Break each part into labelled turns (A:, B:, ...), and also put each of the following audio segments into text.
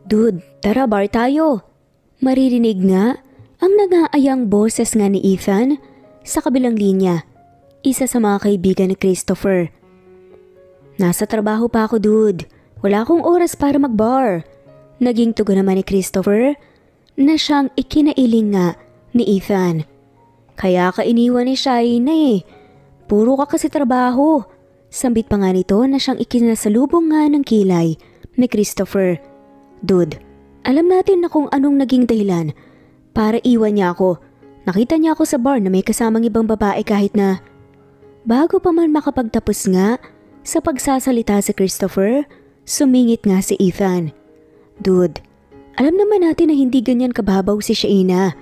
A: Dude, tara bar tayo. Maririnig nga ang nag-aayang boses nga ni Ethan sa kabilang linya. Isa sa mga kaibigan ni Christopher. Nasa trabaho pa ako, dude. Wala akong oras para mag-bar. Naging tugon naman ni Christopher na siyang ikinailing nga ni Ethan. Kaya ka iniwan ni Shaina eh. Puro ka kasi trabaho. Sambit pa nga nito na siyang ikinasalubong nga ng kilay ni Christopher. Dude, alam natin na kung anong naging dahilan para iwan niya ako. Nakita niya ako sa bar na may kasamang ibang babae kahit na... Bago pa man makapagtapos nga sa pagsasalita si Christopher, sumingit nga si Ethan. Dude, alam naman natin na hindi ganyan kababaw si Shaina.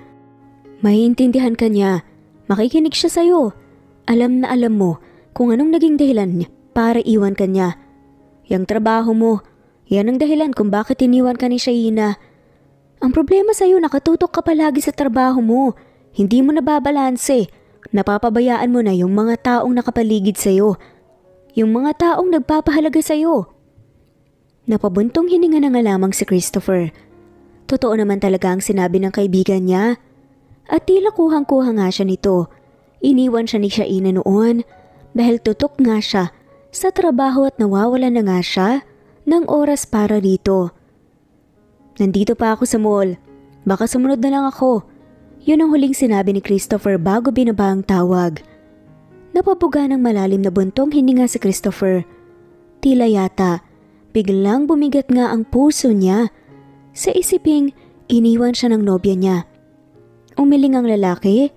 A: Maiintindihan ka niya. Makikinig siya sa'yo. Alam na alam mo kung anong naging dahilan niya para iwan ka niya. Yang trabaho mo, yan ang dahilan kung bakit iniwan ka ni Shaina. Ang problema sa'yo, nakatutok ka palagi sa trabaho mo. Hindi mo nababalanse. Napapabayaan mo na yung mga taong nakapaligid sa'yo. Yung mga taong nagpapahalaga sa'yo. Napabuntong hininga na nga lamang si Christopher. Totoo naman talaga ang sinabi ng kaibigan niya. At tila kuhang-kuha nga siya nito. Iniwan siya ni Shaina noon dahil tutok nga siya sa trabaho at nawawala na nga siya ng oras para dito. Nandito pa ako sa mall. Baka sumunod na lang ako. Yun ang huling sinabi ni Christopher bago binaba ang tawag. Napabuga ng malalim na buntong hininga si Christopher. Tila yata, biglang bumigat nga ang puso niya. Sa isiping, iniwan siya ng nobya niya. Umiling ang lalaki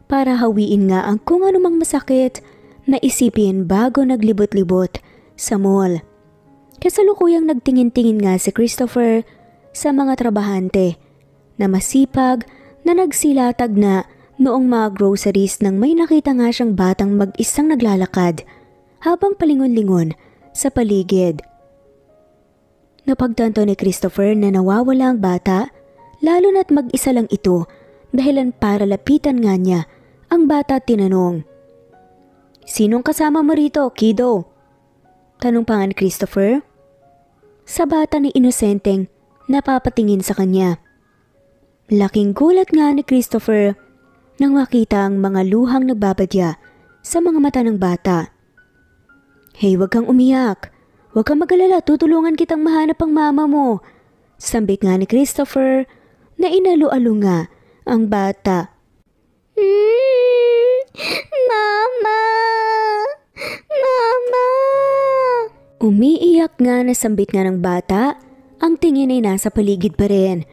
A: para hawiin nga ang kung anumang masakit na isipin bago naglibot-libot sa mall. Kasalukuyang nagtingin-tingin nga si Christopher sa mga trabahante na masipag na nagsilatag na noong mga groceries nang may nakita nga siyang batang mag-isang naglalakad habang palingon-lingon sa paligid. Napagtanto ni Christopher na nawawala ang bata, lalo na't mag-isa lang ito dahilan para lapitan nga niya ang bata at tinanong. Sinong kasama mo rito, kiddo? Tanong pa nga ni Christopher. Sa bata ni inosenteng napapatingin sa kanya. Laking gulat nga ni Christopher nang makita ang mga luhang nagbabadya sa mga mata ng bata. Hey, wag kang umiyak. Huwag kang mag-alala, tutulungan kitang mahanap ang mama mo. Sambit nga ni Christopher na inalo-alo nga ang bata. Mama! Mama! Umiiyak nga na sambit nga ng bata, ang tingin ay nasa paligid pa rin.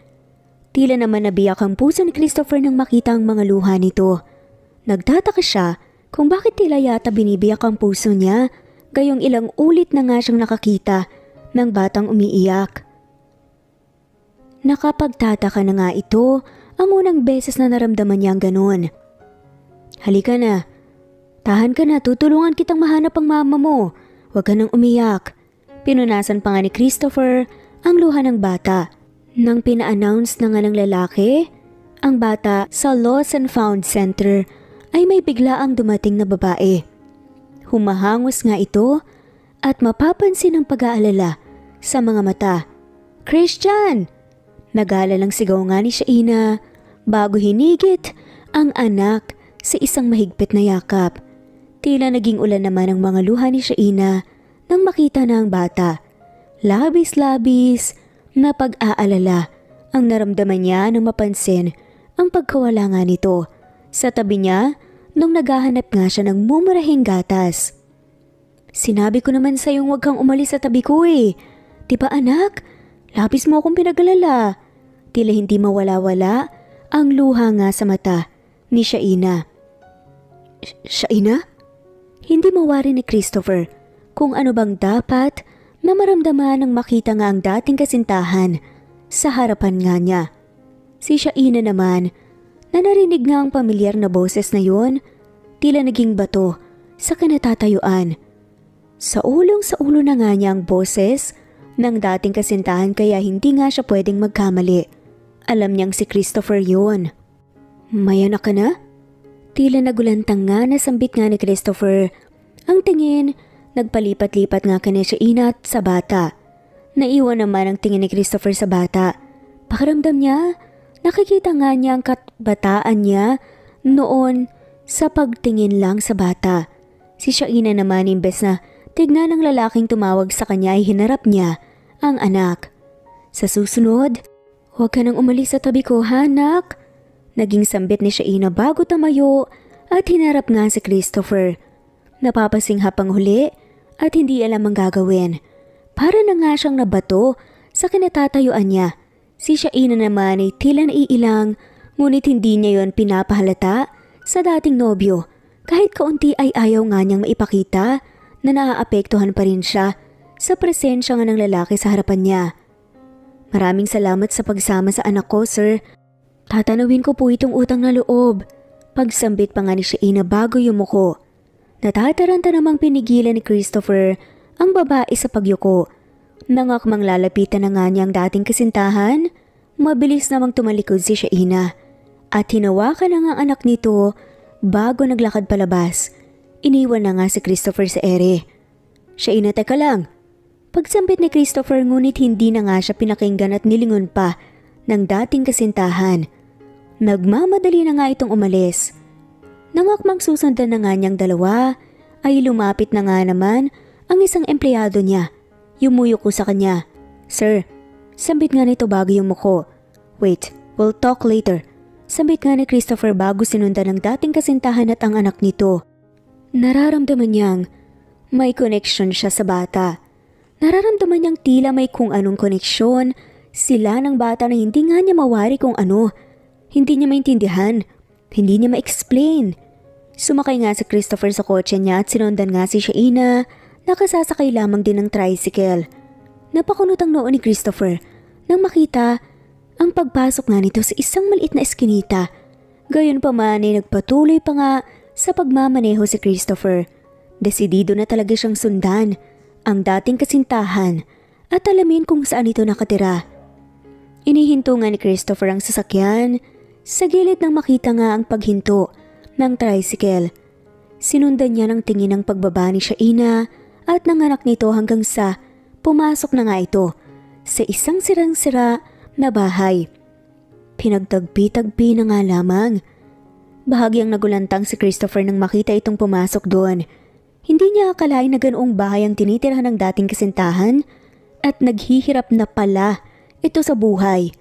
A: Tila naman nabiyak ang puso ni Christopher nang makita ang mga luha nito. Nagtataka siya kung bakit tila yata binibiyak ang puso niya. Gayong ilang ulit na nga siyang nakakita ng batang umiiyak. Nakapagtataka na nga ito ang unang beses na naramdaman niya ang ganun. Halika na. Tahan ka na, tutulungan kitang mahanap ang mama mo. Huwag ka nang umiyak. Pinunasan pa nga ni Christopher ang luha ng bata. Nang pina-announce na nga ng lalaki, ang bata sa Lost and Found Center ay may biglaang dumating na babae. Humahangos nga ito at mapapansin ang pag-aalala sa mga mata. Christian! Nag-aalalang sigaw nga ni Shaina bago hinigit ang anak sa isang mahigpit na yakap. Tila naging ulan naman ang mga luha ni Shaina nang makita na ang bata. Labis-labis na pag-aalala ang naramdaman niya nang mapansin ang pagkawala nga nito. Sa tabi niya, nung naghahanap nga siya ng mumurahing gatas. Sinabi ko naman sa'yong huwag kang umalis sa tabi ko eh. Diba anak? Labis mo akong pinag-alala. Tila hindi mawala-wala ang luha nga sa mata ni Shaina. Shaina? Hindi mawari ni Christopher kung ano bang dapat na maramdaman nang makita nga ang dating kasintahan sa harapan nga niya. Si Shaina naman, na narinig nga ang pamilyar na boses na yun, tila naging bato sa kinatatayuan. Sa ulo na nga niya ang boses ng dating kasintahan kaya hindi nga siya pwedeng magkamali. Alam niyang si Christopher yun. May anak ka na? Tila nagulantang nga nasambit nga ni Christopher. Ang tingin, nagpalipat-lipat nga kanya Shaina at sa bata. Naiwan naman ang tingin ni Christopher sa bata. Pakiramdam niya, nakikita nga niya ang kabataan niya noon sa pagtingin lang sa bata. Si Shaina naman imbes na tignan ng lalaking tumawag sa kanya ay hinarap niya ang anak. Sa susunod, huwag ka nang umalis sa tabi ko, anak. Naging sambit ni Shaina bago tumayo at hinarap nga si Christopher. Napapasinghap ang huli at hindi alam ang gagawin. Para na nga siyang nabato sa kinatatayuan niya. Si Shaina naman ay tila naiilang, ngunit hindi niya yon pinapahalata sa dating nobyo. Kahit kaunti ay ayaw nga niyang maipakita na naaapektuhan pa rin siya sa presensya nga ng lalaki sa harapan niya. Maraming salamat sa pagsama sa anak ko, sir. Tatanawin ko po itong utang na loob. Pagsambit pa nga ni Shaina bago yumuko. Natataranta namang pinigilan ni Christopher ang babae sa pagyuko. Nangakmang lalapitan na nga niya ang dating kasintahan, mabilis namang tumalikod si Shaina at hinawakan na nga ang anak nito bago naglakad palabas. Iniwan na nga si Christopher sa ere. Shaina, teka lang. Pagsambit ni Christopher ngunit hindi na nga siya pinakinggan at nilingon pa ng dating kasintahan. Nagmamadali na nga itong umalis. Nangakmang susundan na nga niyang dalawa ay lumapit na nga naman ang isang empleyado niya. Yumuyuko sa kanya. Sir, sambit nga nito bago yumuko. Wait, we'll talk later. Sambit nga ni Christopher bago sinundan ng dating kasintahan at ang anak nito. Nararamdaman niyang may connection siya sa bata. Nararamdaman niyang tila may kung anong koneksyon sila ng bata na hindi nga niya mawari kung ano. Hindi niya maintindihan. Hindi niya ma-explain. Sumakay nga si Christopher sa kotse niya at sinundan nga si Shaina. Nakasasakay lamang din ng tricycle. Napakunot ang noo ni Christopher nang makita ang pagpasok nga nito sa isang maliit na eskinita. Gayon pa man ay nagpatuloy pa nga sa pagmamaneho si Christopher. Desidido na talaga siyang sundan ang dating kasintahan at alamin kung saan ito nakatira. Inihinto nga ni Christopher ang sasakyan sa gilid nang makita nga ang paghinto ng tricycle. Sinundan niya ng tingin ang pagbaba ni Shaina at ng anak nito hanggang sa pumasok na nga ito sa isang sirang-sira na bahay. Pinagtagpi-tagpi na nga lamang. Bahagyang nagulantang si Christopher nang makita itong pumasok doon. Hindi niya akalain na ganoong bahay ang tinitirahan ng dating kasintahan at naghihirap na pala ito sa buhay.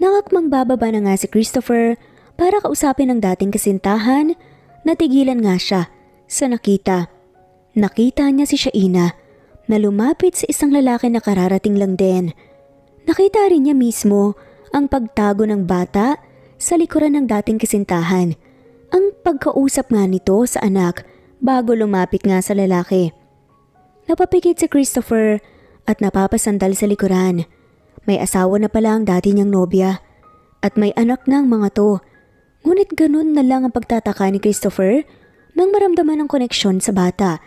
A: Nangakmang bababa na nga si Christopher para kausapin ang dating kasintahan. Natigilan nga siya sa nakita. Nakita niya si Shaina na lumapit sa isang lalaki na kararating lang din. Nakita rin niya mismo ang pagtago ng bata sa likuran ng dating kasintahan. Ang pagkausap nga nito sa anak bago lumapit nga sa lalaki. Napapikit si Christopher at napapasandal sa likuran. May asawa na pala ang dati niyang nobya at may anak na ang mga to. Ngunit ganun na lang ang pagtataka ni Christopher nang maramdaman ang koneksyon sa bata.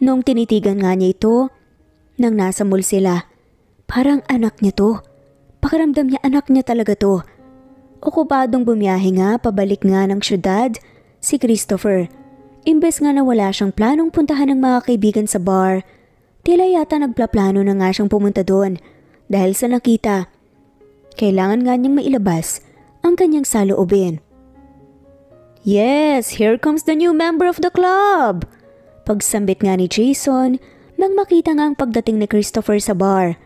A: Nung tinitigan nga niya ito, nang nasa mall sila, parang anak niya to. Pakiramdam niya anak niya talaga to. Okupadong bumiyahe nga pabalik nga ng syudad si Christopher. Imbes nga na wala siyang planong puntahan ng mga kaibigan sa bar, tila yata nagplaplano na nga siyang pumunta doon dahil sa nakita. Kailangan nga niyang mailabas ang kanyang saloobin. Yes, here comes the new member of the club! Pagsambit nga ni Jason nang makita nga ang pagdating ni Christopher sa bar.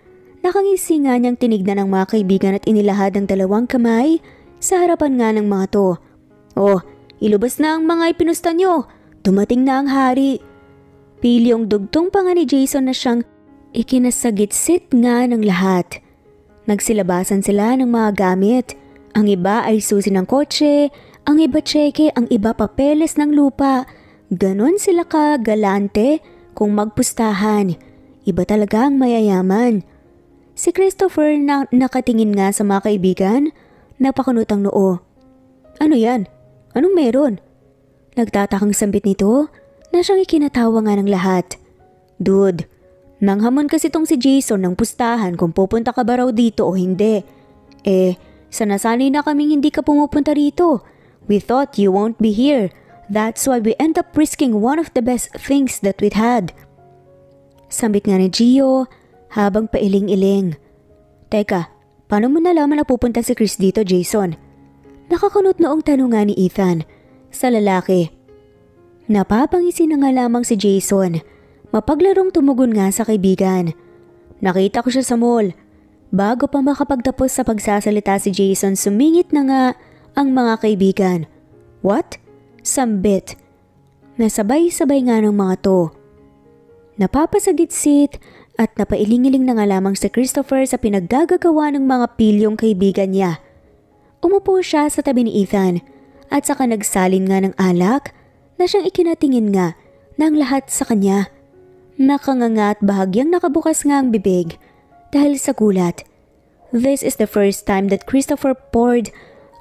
A: Nakangisi nga niyang tinignan ang mga kaibigan at inilahad ang dalawang kamay sa harapan nga ng mga to. Oh, ilubas na ang mga ipinusta niyo. Dumating na ang hari. Pilyong dugtong pa nga ni Jason na siyang ikinasagitsit nga ng lahat. Nagsilabasan sila ng mga gamit. Ang iba ay susi ng kotse, ang iba tseke, ang iba papeles ng lupa. Ganon sila ka-galante kung magpustahan. Iba talaga ang mayayaman. Si Christopher na nakatingin nga sa mga kaibigan, napakunot ang noo. Ano yan? Anong meron? Nagtatakang sambit nito na siyang ikinatawa nga ng lahat. Dude, nanghamon kasi tong si Jason ng pustahan kung pupunta ka ba raw dito o hindi. Sanasanay na kaming hindi ka pumupunta rito. We thought you won't be here. That's why we end up risking one of the best things that we'd had. Sambit nga ni Gio habang pailing-iling. Teka, paano mo nalaman na pupunta si Chris dito, Jason? Nakakunot noong tanong nga ni Ethan sa lalaki. Napapangisi na nga lamang si Jason. Mapaglarong tumugon nga sa kaibigan. Nakita ko siya sa mall. Bago pa makapagtapos sa pagsasalita si Jason, sumingit na nga ang mga kaibigan. What? Sambit. Nasabay-sabay nga ng mga to. Napapasagitsit at napailing-iling na nga lamang si Christopher sa pinaggagawa ng mga pilyong kaibigan niya. Umupo siya sa tabi ni Ethan at saka nagsalin nga ng alak na siyang ikinatingin nga ng lahat sa kanya. Nakanganga at bahagyang nakabukas nga ang bibig dahil sa gulat. This is the first time that Christopher poured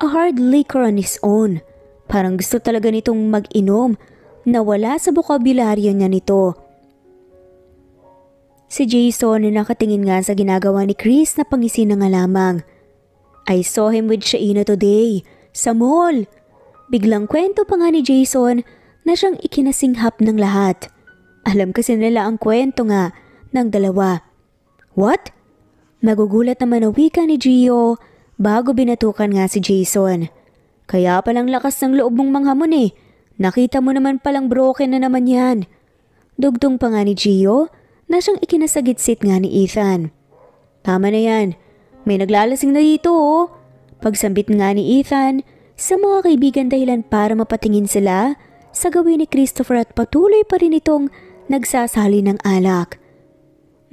A: a hard liquor on his own. Parang gusto talaga nitong mag-inom na wala sa bokabularyo niya nito. Si Jason na nakatingin nga sa ginagawa ni Chris na pangisi na nga lamang. I saw him with Shaina today, sa mall. Biglang kwento pa nga ni Jason na siyang ikinasinghap ng lahat. Alam kasi nila ang kwento nga ng dalawa. What? Nagugulat naman ang wika ni Gio bago binatukan nga si Jason. Kaya palang lakas ng loob mong manghamon eh. Nakita mo naman palang broken na naman yan. Dugtong pa nga ni Gio na siyang ikinasagitsit nga ni Ethan. Tama na yan. May naglalasing na dito oh. Pagsambit nga ni Ethan sa mga kaibigan dahilan para mapatingin sila sa gawin ni Christopher at patuloy pa rin itong nagsasali ng alak.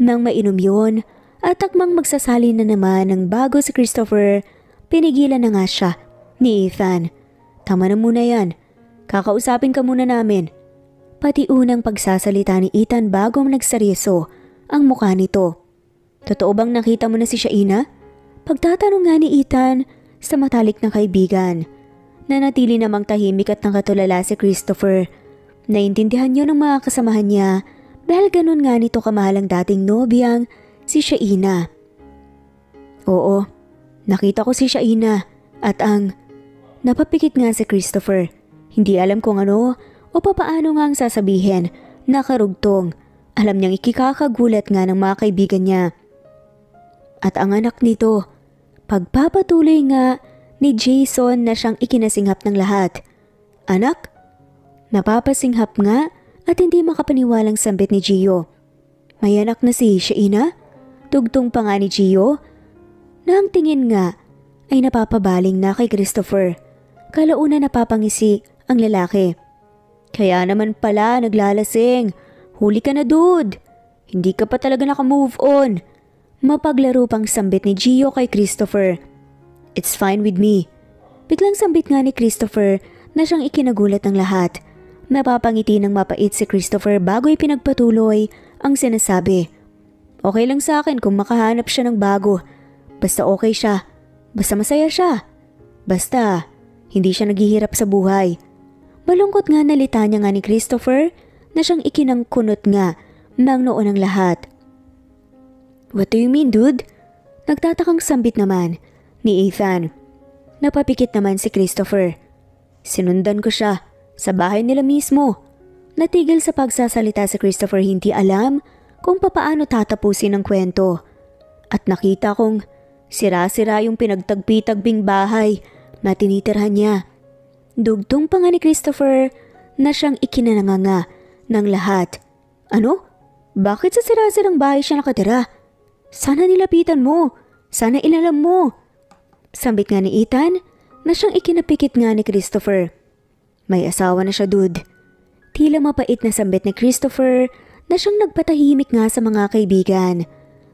A: Nang mainom yun at takmang magsasali na naman ng bago si Christopher, pinigilan na nga siya ni Ethan. Tama na muna yan. Kakausapin ka muna namin. Pati unang pagsasalita ni Ethan bago nagseryoso ang mukha nito. Totoo bang nakita mo na si Shaina? Pagtatanong nga ni Ethan sa matalik na kaibigan. Nanatili namang tahimik at nakatulala si Christopher. Naintindihan yun ng mga kasamahan niya dahil ganun nga nito kamahal ang dating nobyang si Shaina. Oo, nakita ko si Shaina at ang... Napapikit nga si Christopher. Hindi alam kung ano o papaano nga ang sasabihin na karugtong. Alam niyang ikikakagulat nga ng mga kaibigan niya. At ang anak nito, pagpapatuloy nga ni Jason na siyang ikinasinghap ng lahat. Anak? Napapasinghap nga at hindi makapaniwalang sambit ni Gio. May anak na si Shaina? Tugtong pa nga ni Gio na ang tingin nga ay napapabaling na kay Christopher. Kalauna napapangisi ang lalaki. Kaya naman pala naglalasing. Huli ka na dude. Hindi ka pa talaga nakamove on. Mapaglaro pang sambit ni Gio kay Christopher. It's fine with me. Biglang sambit nga ni Christopher na siyang ikinagulat ng lahat. Napapangiti ng mapait si Christopher bago ipinagpatuloy ang sinasabi. Okay lang sa akin kung makahanap siya ng bago. Basta okay siya. Basta masaya siya. Basta hindi siya naghihirap sa buhay. Malungkot nga nalita niya nga ni Christopher na siyang ikinangkunot nga ng noon ng lahat. What do you mean, dude? Nagtatakang sambit naman ni Ethan. Napapikit naman si Christopher. Sinundan ko siya sa bahay nila mismo. Natigil sa pagsasalita si Christopher, hindi alam kung papaano tatapusin ang kwento. At nakita kong sira-sira yung pinagtagpi-tagbing bahay na tinitirhan niya. Dugtong pa nga ni Christopher na siyang ikinananganga ng lahat. Ano? Bakit sa sira-sirang bahay siya nakatira? Sana nilapitan mo. Sana ilalam mo. Sambit nga ni Ethan na siyang ikinapikit nga ni Christopher. May asawa na siya, dude. Tila mapait na sambit ni Christopher na siyang nagpatahimik nga sa mga kaibigan.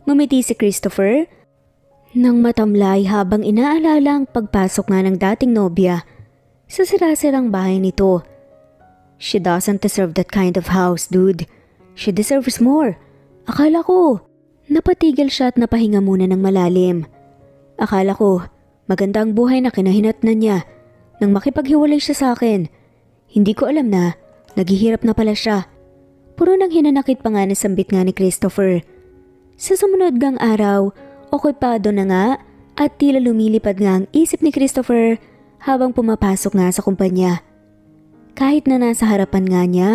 A: Ngumiti si Christopher nang matamlay habang inaalala ang pagpasok nga ng dating nobya sa sira-sirang bahay nito. She doesn't deserve that kind of house, dude. She deserves more. Akala ko. Napatigil siya at napahinga muna ng malalim. Akala ko maganda ang buhay na kinahinatnan niya nang makipaghiwalay siya sa akin. Hindi ko alam na naghihirap na pala siya. Puro nang hinanakit pa nga na sambit nga ni Christopher. Sa sumunod gang araw, okupado na nga at tila lumilipad nga ang isip ni Christopher habang pumapasok nga sa kumpanya. Kahit na nasa harapan nga niya,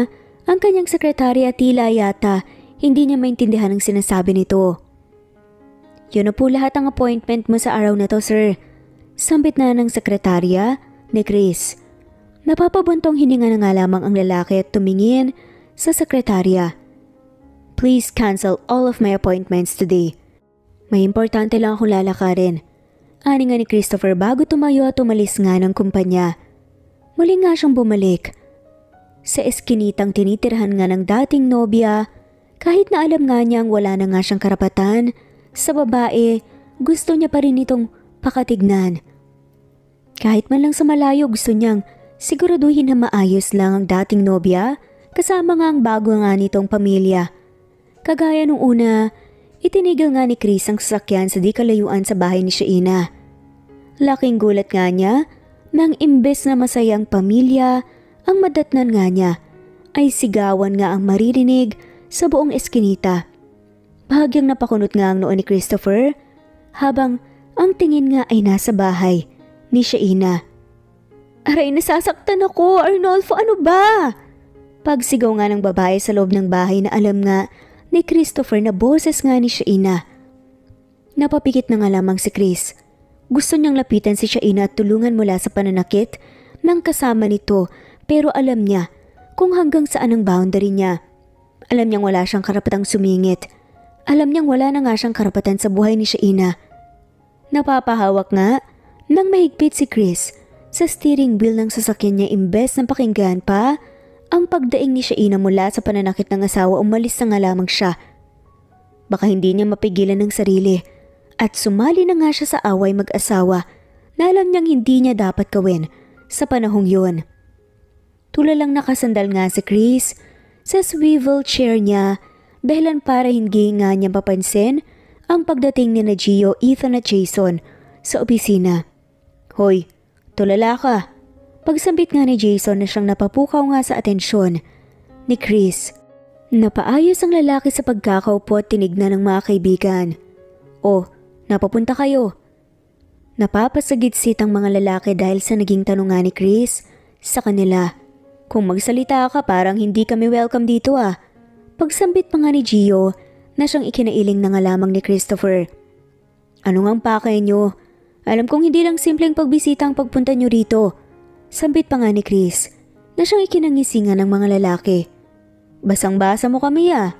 A: ang kanyang sekretary at tila yata hindi niya maintindihan ang sinasabi nito. Yun na po lahat ang appointment mo sa araw na to, sir. Sambit na ng sekretarya ni Chris. Napapabuntong hininga na nga lamang ang lalaki at tumingin sa sekretarya. Please cancel all of my appointments today. May importante lang akong lalakarin. Ani nga ni Christopher bago tumayo at umalis nga ng kumpanya. Muli nga siyang bumalik. Sa eskinitang tinitirhan nga ng dating nobya, kahit na alam nga niyang wala na nga siyang karapatan sa babae, gusto niya pa rin itong pakatignan. Kahit man lang sa malayo gusto niyang siguraduhin na maayos lang ang dating nobya kasama nga ang bago nga nitong pamilya. Kagaya nung una, itinigil nga ni Chris ang sasakyan sa di kalayuan sa bahay ni Shaina. Laking gulat nga niya nang imbes na masayang pamilya, ang madatnan nga niya ay sigawan nga ang maririnig sa buong eskinita. Bahagyang napakunot nga ang noo ni Christopher habang ang tingin nga ay nasa bahay ni Shaina. Aray, nasasaktan ako, Arnolfo, ano ba? Pagsigaw nga ng babae sa loob ng bahay na alam nga ni Christopher na boses nga ni Shaina. Napapikit na nga lamang si Chris. Gusto niyang lapitan si Shaina at tulungan mula sa pananakit ng kasama nito pero alam niya kung hanggang saan ang boundary niya. Alam niyang wala siyang karapatang sumingit. Alam niyang wala na nga siyang karapatan sa buhay ni Shaina. Napapahawak nga nang mahigpit si Chris sa steering wheel ng sasakyan niya imbes ng pakinggan pa ang pagdaing ni Shaina mula sa pananakit ng asawa, umalis na nga lamang siya. Baka hindi niya mapigilan ng sarili at sumali na nga siya sa away mag-asawa na alam niyang hindi niya dapat gawin sa panahong yun. Tulalang nakasandal nga si Chris sa swivel chair niya dahilan para hindi nga niya mapansin ang pagdating ni na Gio, Ethan at Jason sa opisina. Hoy, tulala ka. Pagsambit nga ni Jason na siyang napapukaw nga sa atensyon ni Chris. Napaayos ang lalaki sa pagkakaupo at tinignan ng mga kaibigan. Oh, napapunta kayo. Napapasagitsit ang mga lalaki dahil sa naging tanong nga ni Chris sa kanila. Kung magsalita ka parang hindi kami welcome dito ah. Pagsambit pa nga ni Gio na siyang ikinailing na nga lamang ni Christopher. Ano ngang pakay nyo? Alam kong hindi lang simpleng pagbisita ang pagpunta nyo rito. Sambit pa nga ni Chris na siyang ikinangisingan ng mga lalaki. Basang-basa mo kami ah.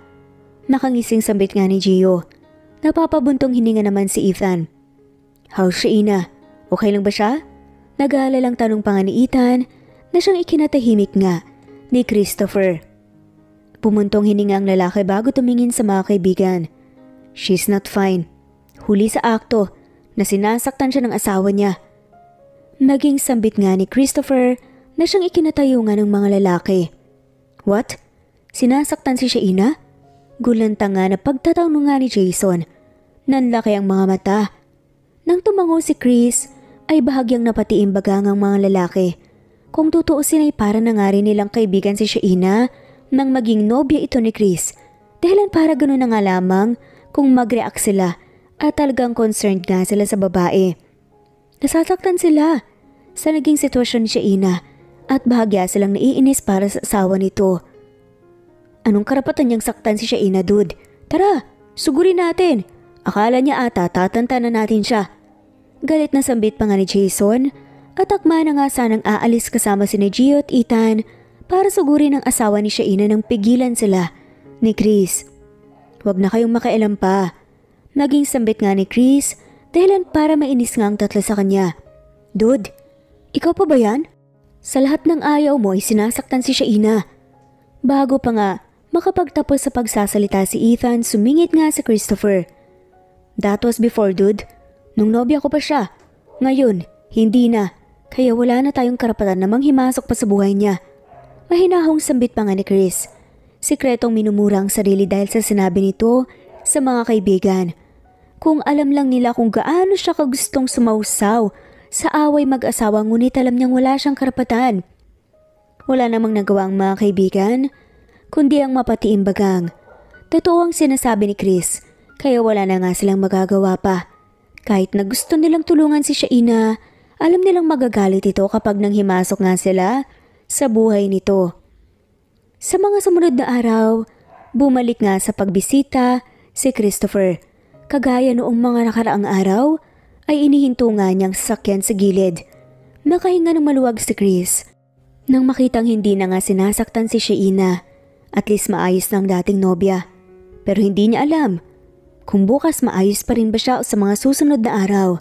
A: Nakangising sambit nga ni Gio. Napapabuntong hininga naman si Ethan. How's Shaina? Okay lang ba siya? Nag-aalalang tanong pa nga ni Ethan na siyang ikinatahimik nga ni Christopher. Pumuntong hininga ang lalaki bago tumingin sa mga kaibigan. She's not fine. Huli sa akto na sinasaktan siya ng asawa niya. Naging sambit nga ni Christopher na siyang ikinatayo nga ng mga lalaki. What? Sinasaktan si Shaina? Gulanta nga na pagtatanong nga ni Jason. Nanlaki ang mga mata. Nang tumango si Chris ay bahagyang napatiimbaga ang mga lalaki. Kung tutuusin ay para na nga rin nilang kaibigan si Shaina nang maging nobya ito ni Chris. Dahilan para gano'n na nga lamang kung mag-react sila at talagang concerned nga sila sa babae. Nasasaktan sila sa naging sitwasyon ni Shaina at bahagya silang naiinis para sa asawa nito. Anong karapatan niyang saktan si Shaina, dude? Tara, sugurin natin. Akala niya ata tatantanan natin siya. Galit na sambit pa nga ni Jason at akma na nga sanang aalis kasama si Gio at Ethan para sugurin ang asawa ni Shaina nang pigilan sila ni Chris. Huwag na kayong makialam pa. Naging sambit nga ni Chris dahilan para mainis nga ang tatlo sa kanya. Dude, ikaw pa ba yan? Sa lahat ng ayaw mo ay sinasaktan si Shaina. Bago pa nga makapagtapos sa pagsasalita si Ethan, sumingit nga si Christopher. That was before, dude. Nung nobya ko pa siya. Ngayon, hindi na. Kaya wala na tayong karapatan na manghimasok pa sa buhay niya. Mahinahong sambit pa nga ni Chris. Sikretong minumura ang sarili dahil sa sinabi nito sa mga kaibigan. Kung alam lang nila kung gaano siya kagustong sumausaw sa away mag-asawa ngunit alam niyang wala siyang karapatan. Wala namang nagawa ang mga kaibigan, kundi ang mapatiimbagang. Totoo ang sinasabi ni Chris, kaya wala na nga silang magagawa pa. Kahit na gusto nilang tulungan si Shaina, alam nilang magagalit ito kapag nang himasok nga sila sa buhay nito. Sa mga sumunod na araw, bumalik nga sa pagbisita si Christopher. Kagaya noong mga nakaraang araw, ay inihinto nga niyang sasakyan sa gilid. Nakahinga ng maluwag si Chris. Nang makitang hindi na nga sinasaktan si Sheena, at least maayos na ang dating nobya. Pero hindi niya alam kung bukas maayos pa rin ba siya sa mga susunod na araw.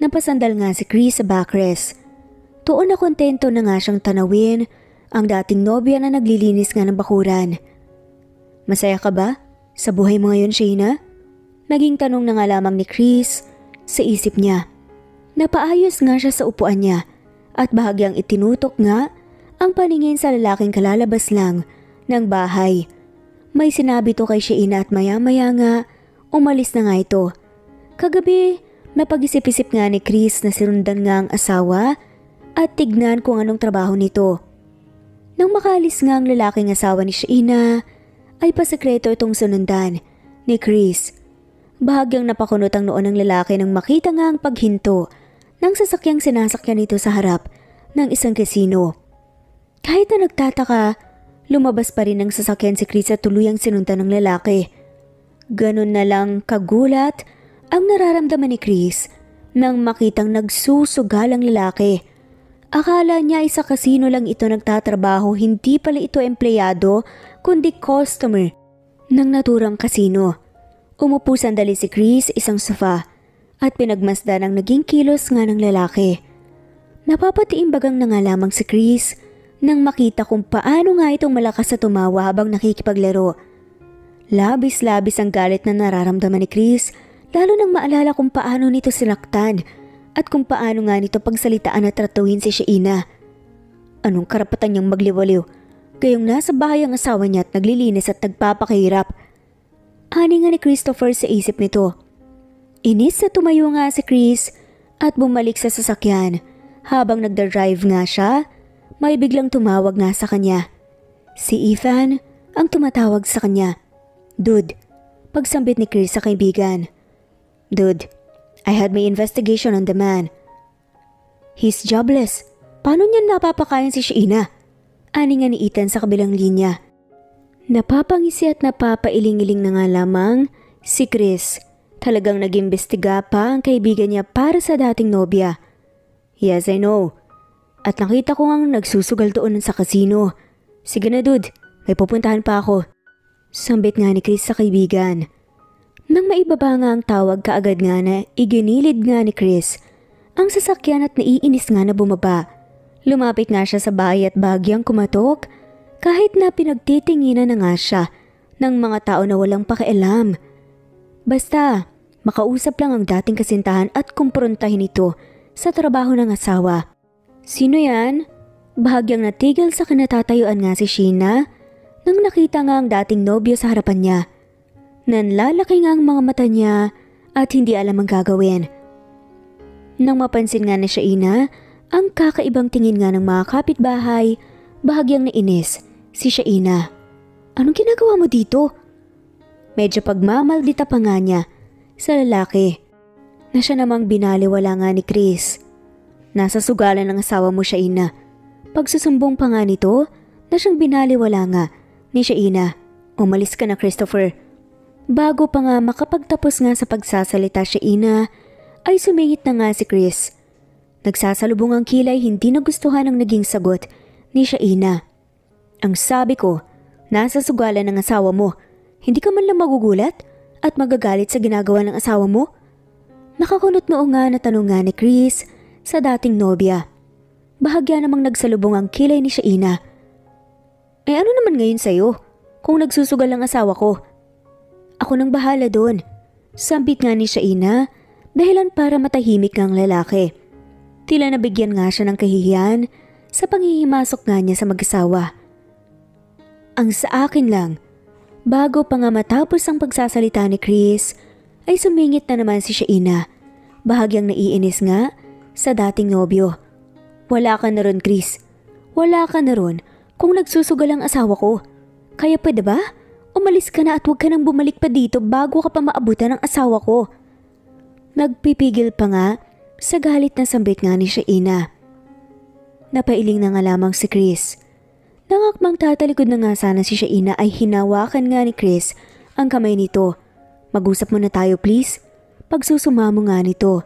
A: Napasandal nga si Chris sa backrest. Tuon na kontento na nga siyang tanawin ang dating nobya na naglilinis nga ng bakuran. Masaya ka ba sa buhay mo ngayon, Sheena? Naging tanong na nga lamang ni Chris sa isip niya. Napaayos nga siya sa upuan niya at bahagyang itinutok nga ang paningin sa lalaking kalalabas lang ng bahay. May sinabi to kay Sheena at maya-maya nga umalis na nga ito. Kagabi, napag-isip-isip nga ni Chris na sinundan nga ang asawa at tignan kung anong trabaho nito. Nang makalis nga ang lalaking asawa ni Sheena, ay pasekreto itong sunundan ni Chris. Bahagyang napakunot ang noon ng lalaki nang makita nga ang paghinto ng sasakyang sinasakyan nito sa harap ng isang kasino. Kahit na nagtataka, lumabas pa rin ng sasakyan si Chris at tuluyang sinundan ng lalaki. Ganun na lang kagulat ang nararamdaman ni Chris nang makitang nagsusugal ang lalaki. Akala niya ay sa kasino lang ito nagtatrabaho, hindi pala ito empleyado kundi customer ng naturang kasino. Umupo sandali si Chris isang sofa at pinagmasdan ang naging kilos nga ng lalaki. Napapatiimbagang na nga lamang si Chris nang makita kung paano nga itong malakas na tumawa habang nakikipaglaro. Labis-labis ang galit na nararamdaman ni Chris, lalo nang maalala kung paano nito sinaktan at kung paano nga nito pagsalitaan at tratuhin si Sheena. Anong karapatan niyang magliwaliw, gayong nasa bahay ang asawa niya at naglilinis at nagpapakahirap? Ani nga ni Christopher sa isip nito. Inis na tumayo nga si Chris at bumalik sa sasakyan. Habang nagdadrive nga siya, may biglang tumawag nga sa kanya. Si Ethan ang tumatawag sa kanya. Dude, pagsambit ni Chris sa kaibigan. Dude, I had my investigation on the man. He's jobless. Paano niya napapakain si Sheena? Ani nga ni Ethan sa kabilang linya. Napapangisi at napapailing-iling na nga lamang si Chris. Talagang nag-imbestiga pa ang kaibigan niya para sa dating nobya. Yes, I know. At nakita ko ngang nagsusugal doon sa kasino. Sige na dude, may pupuntahan pa ako. Sambit nga ni Chris sa kaibigan. Nang maibaba nga ang tawag kaagad nga na iginilid nga ni Chris ang sasakyan at naiinis nga na bumaba. Lumapit nga siya sa bahay at bahagyang kumatok kahit na pinagtitinginan na nga siya ng mga tao na walang pakialam. Basta, makausap lang ang dating kasintahan at kumprontahin ito sa trabaho ng asawa. Sino yan? Bahagyang natigil sa kinatatayuan nga si Sheena nang nakita nga ang dating nobyo sa harapan niya. Nanlalaki nga ang mga mata niya at hindi alam ang gagawin. Nang mapansin nga ni Sheena ang kakaibang tingin nga ng mga kapitbahay, bahagyang nainis si Sheena. Anong ginagawa mo dito? Medyo pagmamaldita pa nga niya sa lalaki na siya namang binaliwala nga ni Chris. Nasa sugalan ng asawa mo, Sheena. Pagsusumbong pa nga nito na siyang binaliwala nga ni Sheena. Umalis ka na, Christopher. Bago pa nga makapagtapos nga sa pagsasalita Sheena, ay sumingit na nga si Chris. Nagsasalubong ang kilay, hindi nagustuhan ang naging sagot ni Sheena. Ang sabi ko, nasa sugalan ng asawa mo. Hindi ka man lang magugulat at magagalit sa ginagawa ng asawa mo? Nakakunot noo nga na tanong nga ni Chris sa dating nobya. Bahagya namang nagsalubong ang kilay ni Sheena. Ano naman ngayon sa'yo kung nagsusugal ang asawa ko? Ako nang bahala doon. Sambit nga ni Sheena dahilan para matahimik ang lalaki. Tila nabigyan nga siya ng kahihiyan sa panghihimasok nga niya sa mag-asawa. Ang sa akin lang, bago pa nga matapos ang pagsasalita ni Chris, ay sumingit na naman si Sheena. Bahagyang naiinis nga sa dating nobyo. Wala ka na ron, Chris. Wala ka na ron kung nagsusugal ang asawa ko. Kaya pwede ba? Umalis ka na at huwag ka nang bumalik pa dito bago ka pa maabutan ng asawa ko. Nagpipigil pa nga sa galit na sambit nga ni Sheena. Napailing na nga lamang si Chris. Nangakmang tatalikod na nga sana si Sheena ay hinawakan nga ni Chris ang kamay nito. Mag-usap muna tayo please. Pagsusumamo nga nito.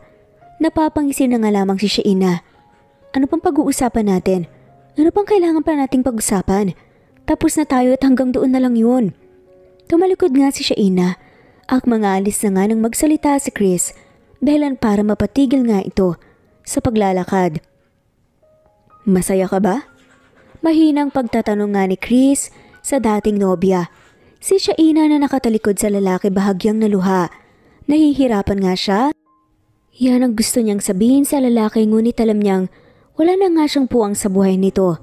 A: Napapangisin na nga lamang si Shaina. Ano pang pag-uusapan natin? Ano pang kailangan pa nating pag-usapan? Tapos na tayo at hanggang doon na lang yun. Tumalikod nga si Shaina at mang-aalis na nga nang magsalita si Chris dahilan para mapatigil nga ito sa paglalakad. Masaya ka ba? Mahinang pagtatanong nga ni Chris sa dating nobya. Si Shaina na nakatalikod sa lalaki bahagyang naluha. Nahihirapan nga siya. Yan ang gusto niyang sabihin sa lalaki ngunit alam niyang wala na nga siyang puwang sa buhay nito.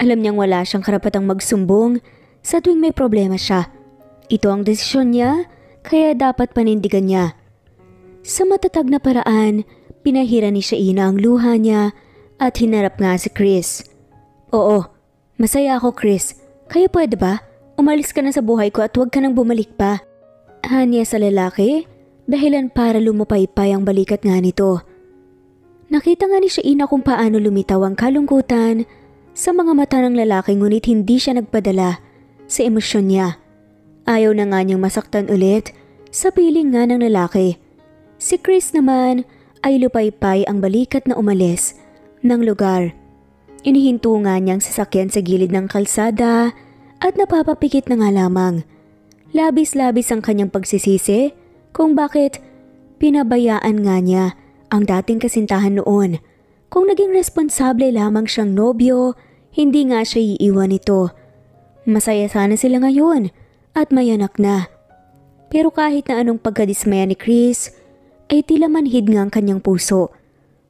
A: Alam niyang wala siyang karapatang magsumbong sa tuwing may problema siya. Ito ang desisyon niya kaya dapat panindigan niya. Sa matatag na paraan, pinahira ni Shaina ang luha niya at hinarap nga si Chris. Oo, masaya ako Chris. Kaya pwede ba? Umalis ka na sa buhay ko at huwag ka nang bumalik pa. Hanya sa lalaki, dahilan para lumupaypay ang balikat nga nito. Nakita nga ni Shaina kung paano lumitaw ang kalungkutan sa mga mata ng lalaki ngunit hindi siya nagpadala sa emosyon niya. Ayaw na nga niyang masaktan ulit sa piling nga ng lalaki. Si Chris naman ay lupaypay ang balikat na umalis ng lugar. Inihinto nga niyang sasakyan sa gilid ng kalsada at napapapikit na nga lamang. Labis-labis ang kanyang pagsisisi kung bakit pinabayaan nga niya ang dating kasintahan noon. Kung naging responsable lamang siyang nobyo, hindi nga siya iiwan nito. Masaya sana sila ngayon at may anak na. Pero kahit na anong pagkadismaya ni Chris, ay tila manhid nga ang kanyang puso.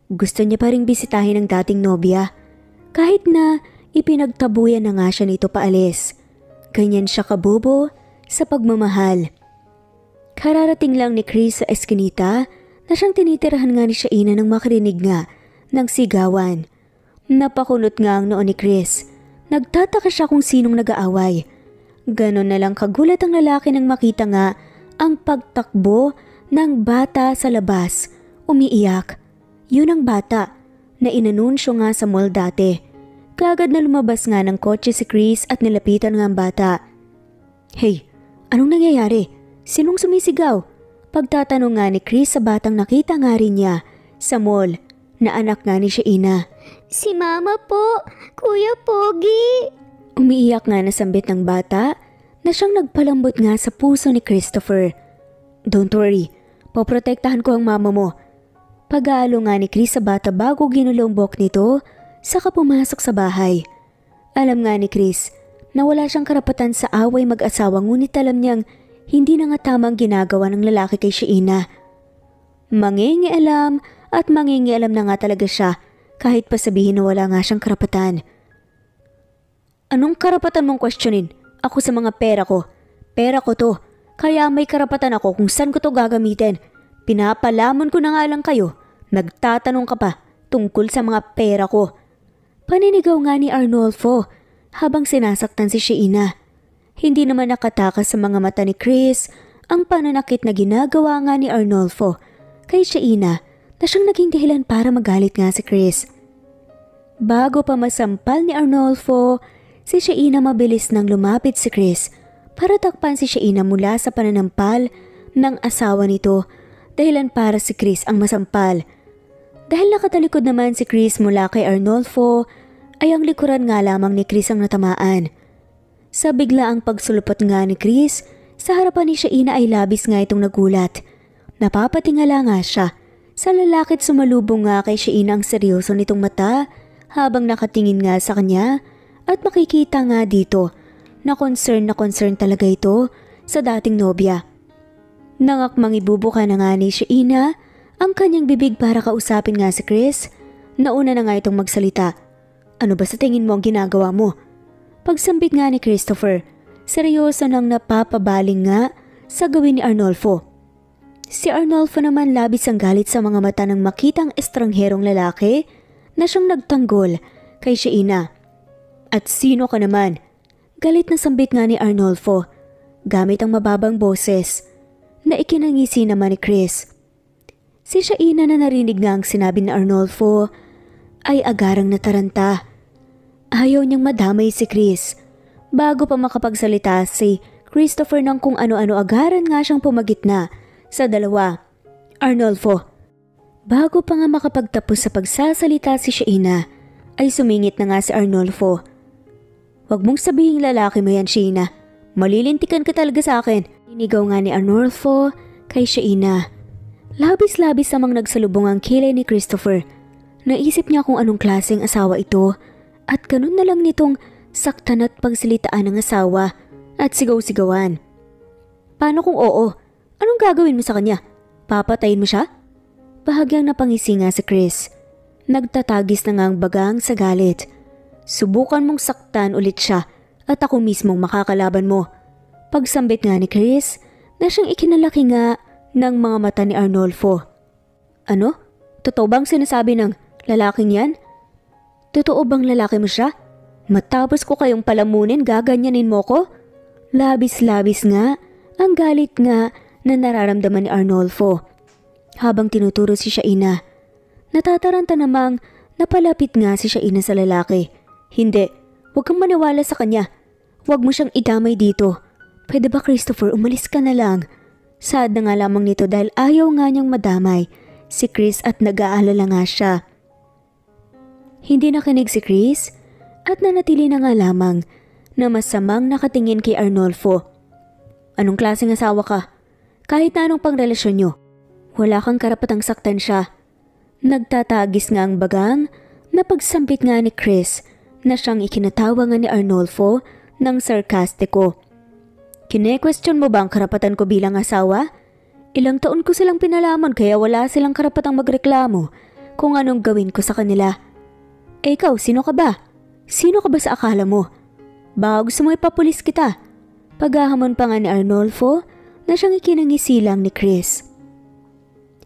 A: Gusto niya pa ring bisitahin ang dating nobya. Kahit na ipinagtabuyan na nga siya nito paalis. Ganyan siya kabobo sa pagmamahal. Kararating lang ni Chris sa eskinita na siyang tinitirahan nga ni Shaina nang makarinig nga ng sigawan. Napakunot nga ang noon ni Chris. Nagtataka siya kung sinong nag-aaway. Ganon na lang kagulat ang lalaki nang makita nga ang pagtakbo ng bata sa labas. Umiiyak. Yun ang bata na inanunsyo nga sa mall dati. Kaagad na lumabas nga ng kotse si Chris at nilapitan nga ang bata. Hey, anong nangyayari? Sinong sumisigaw? Pagtatanong nga ni Chris sa batang nakita nga rin niya sa mall na anak nga ni Shaina.
B: Si Mama po, Kuya Pogi.
A: Umiiyak nga na sambit ng bata na siyang nagpalambot nga sa puso ni Christopher. Don't worry, poprotektahan ko ang mama mo. Pag-aalo nga ni Chris sa bata bago ginulombok nito, saka pumasok sa bahay. Alam nga ni Chris na wala siyang karapatan sa away mag-asawa ngunit alam niyang hindi na nga tamang ginagawa ng lalaki kay Shaina. Mangingialam at mangingialam na nga talaga siya kahit pa sabihin na wala nga siyang karapatan. Anong karapatan mong questionin? Ako sa mga pera ko. Pera ko to. Kaya may karapatan ako kung saan ko to gagamitin. Pinapalamon ko na nga lang kayo. Nagtatanong ka pa tungkol sa mga pera ko. Paninigaw nga ni Arnolfo habang sinasaktan si Shaina. Hindi naman nakatakas sa mga mata ni Chris ang pananakit na ginagawa nga ni Arnolfo kay Shaina na siyang naging dahilan para magalit nga si Chris. Bago pa masampal ni Arnolfo, si Shaina mabilis nang lumapit si Chris para takpan si Shaina mula sa pananampal ng asawa nito dahilan para si Chris ang masampal. Dahil nakatalikod naman si Chris mula kay Arnolfo, ay ang likuran nga lamang ni Chris ang natamaan. Sa biglaang pagsulupot nga ni Chris, sa harapan ni Shaina ay labis nga itong nagulat. Napapatingala nga siya sa lalaki't sumalubong nga kay Shaina ang seryoso nitong mata habang nakatingin nga sa kanya at makikita nga dito na concern talaga ito sa dating nobya. Nangakmang ibubuka na nga ni Shaina ang kanyang bibig para kausapin nga si Chris. Nauna na nga itong magsalita. Ano ba sa tingin mo ang ginagawa mo? Pagsambit nga ni Christopher, seryoso nang napapabaling nga sa gawin ni Arnolfo. Si Arnolfo naman labis ang galit sa mga mata nang makitang estrangherong lalaki na siyang nagtanggol kay Shaina. At sino ka naman? Galit na sambit nga ni Arnolfo gamit ang mababang boses na ikinangisi naman ni Chris. Si Shaina na narinig nga ang sinabi ni Arnolfo ay agarang nataranta. Ayaw niyang madamay si Chris. Bago pa makapagsalita si Christopher nang kung ano-ano agaran nga siyang pumagitna sa dalawa. Arnolfo. Bago pa nga makapagtapos sa pagsasalita si Shaina, ay sumingit na nga si Arnolfo. Huwag mong sabihing lalaki mo yan, Shaina. Malilintikan ka talaga sa akin. Inigaw nga ni Arnolfo kay Shaina. Labis-labis namang nagsalubong ang kilay ni Christopher. Naisip niya kung anong klaseng asawa ito at ganun na lang nitong saktan at pagsalitaan ng asawa at sigaw-sigawan. Paano kung oo? Anong gagawin mo sa kanya? Papatayin mo siya? Bahagyang napangisi nga si Chris. Nagtatagis na nga ang bagang sa galit. Subukan mong saktan ulit siya at ako mismong makakalaban mo. Pagsambit nga ni Chris na siyang ikinalaki nga ng mga mata ni Arnolfo. Ano? Totoo bang sinasabi ng lalaking yan? Totoo bang lalaki mo siya? Matapos ko kayong palamunin, gaganyanin mo ko? Labis-labis nga ang galit nga na nararamdaman ni Arnolfo. Habang tinuturo si Shaina, natataranta namang napalapit nga si Shaina sa lalaki. Hindi, huwag kang maniwala sa kanya. Huwag mo siyang idamay dito. Pwede ba Christopher, umalis ka na lang? Sad na nga lamang nito dahil ayaw nga niyang madamay si Chris at nag-aalala nga siya. Hindi nakinig si Chris at nanatili na nga lamang na masamang nakatingin kay Arnolfo. Anong klaseng asawa ka? Kahit na anong pangrelasyon niyo, wala kang karapatang saktan siya. Nagtatagis nga ang bagang na pagsampit nga ni Chris na siyang ikinatawa nga ni Arnolfo ng sarkastiko. Kine-question mo ba ang karapatan ko bilang asawa? Ilang taon ko silang pinalaman kaya wala silang karapatang magreklamo kung anong gawin ko sa kanila. Eh ikaw, sino ka ba? Sino ka ba sa akala mo? Baka gusto mo ipapulis kita. Paghahamon pa nga ni Arnolfo na siyang ikinangisi lang ni Chris.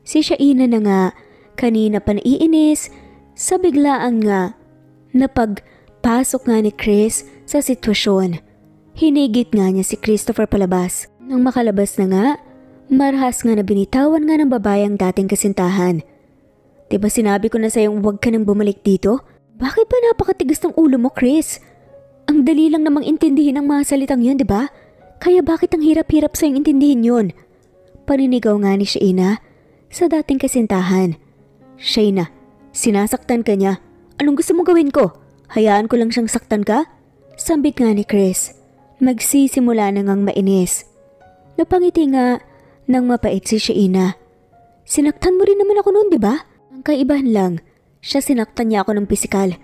A: Si Shaina na nga kanina pa naiinis sa biglaan nga na pagpasok nga ni Chris sa sitwasyon. Hinigit nga niya si Christopher palabas. Nang makalabas na nga, marahas nga na binitawan nga ng babae ang dating kasintahan. Diba sinabi ko na sa'yong huwag ka nang bumalik dito? Bakit ba napakatigas ng ulo mo, Chris? Ang dali lang namang intindihin ang mga salitang yun, diba? Kaya bakit ang hirap-hirap sa'yong intindihin yun? Paninigaw nga ni Shaina sa dating kasintahan. Shaina, sinasaktan ka niya. Anong gusto mong gawin ko? Hayaan ko lang siyang saktan ka? Sambit nga ni Chris. Magsisimula na ngang mainis. Napangiti nga nang mapait si Shaina. Sinaktan mo rin naman ako noon, di ba? Ang kaibahan lang, siya sinaktan niya ako ng pisikal.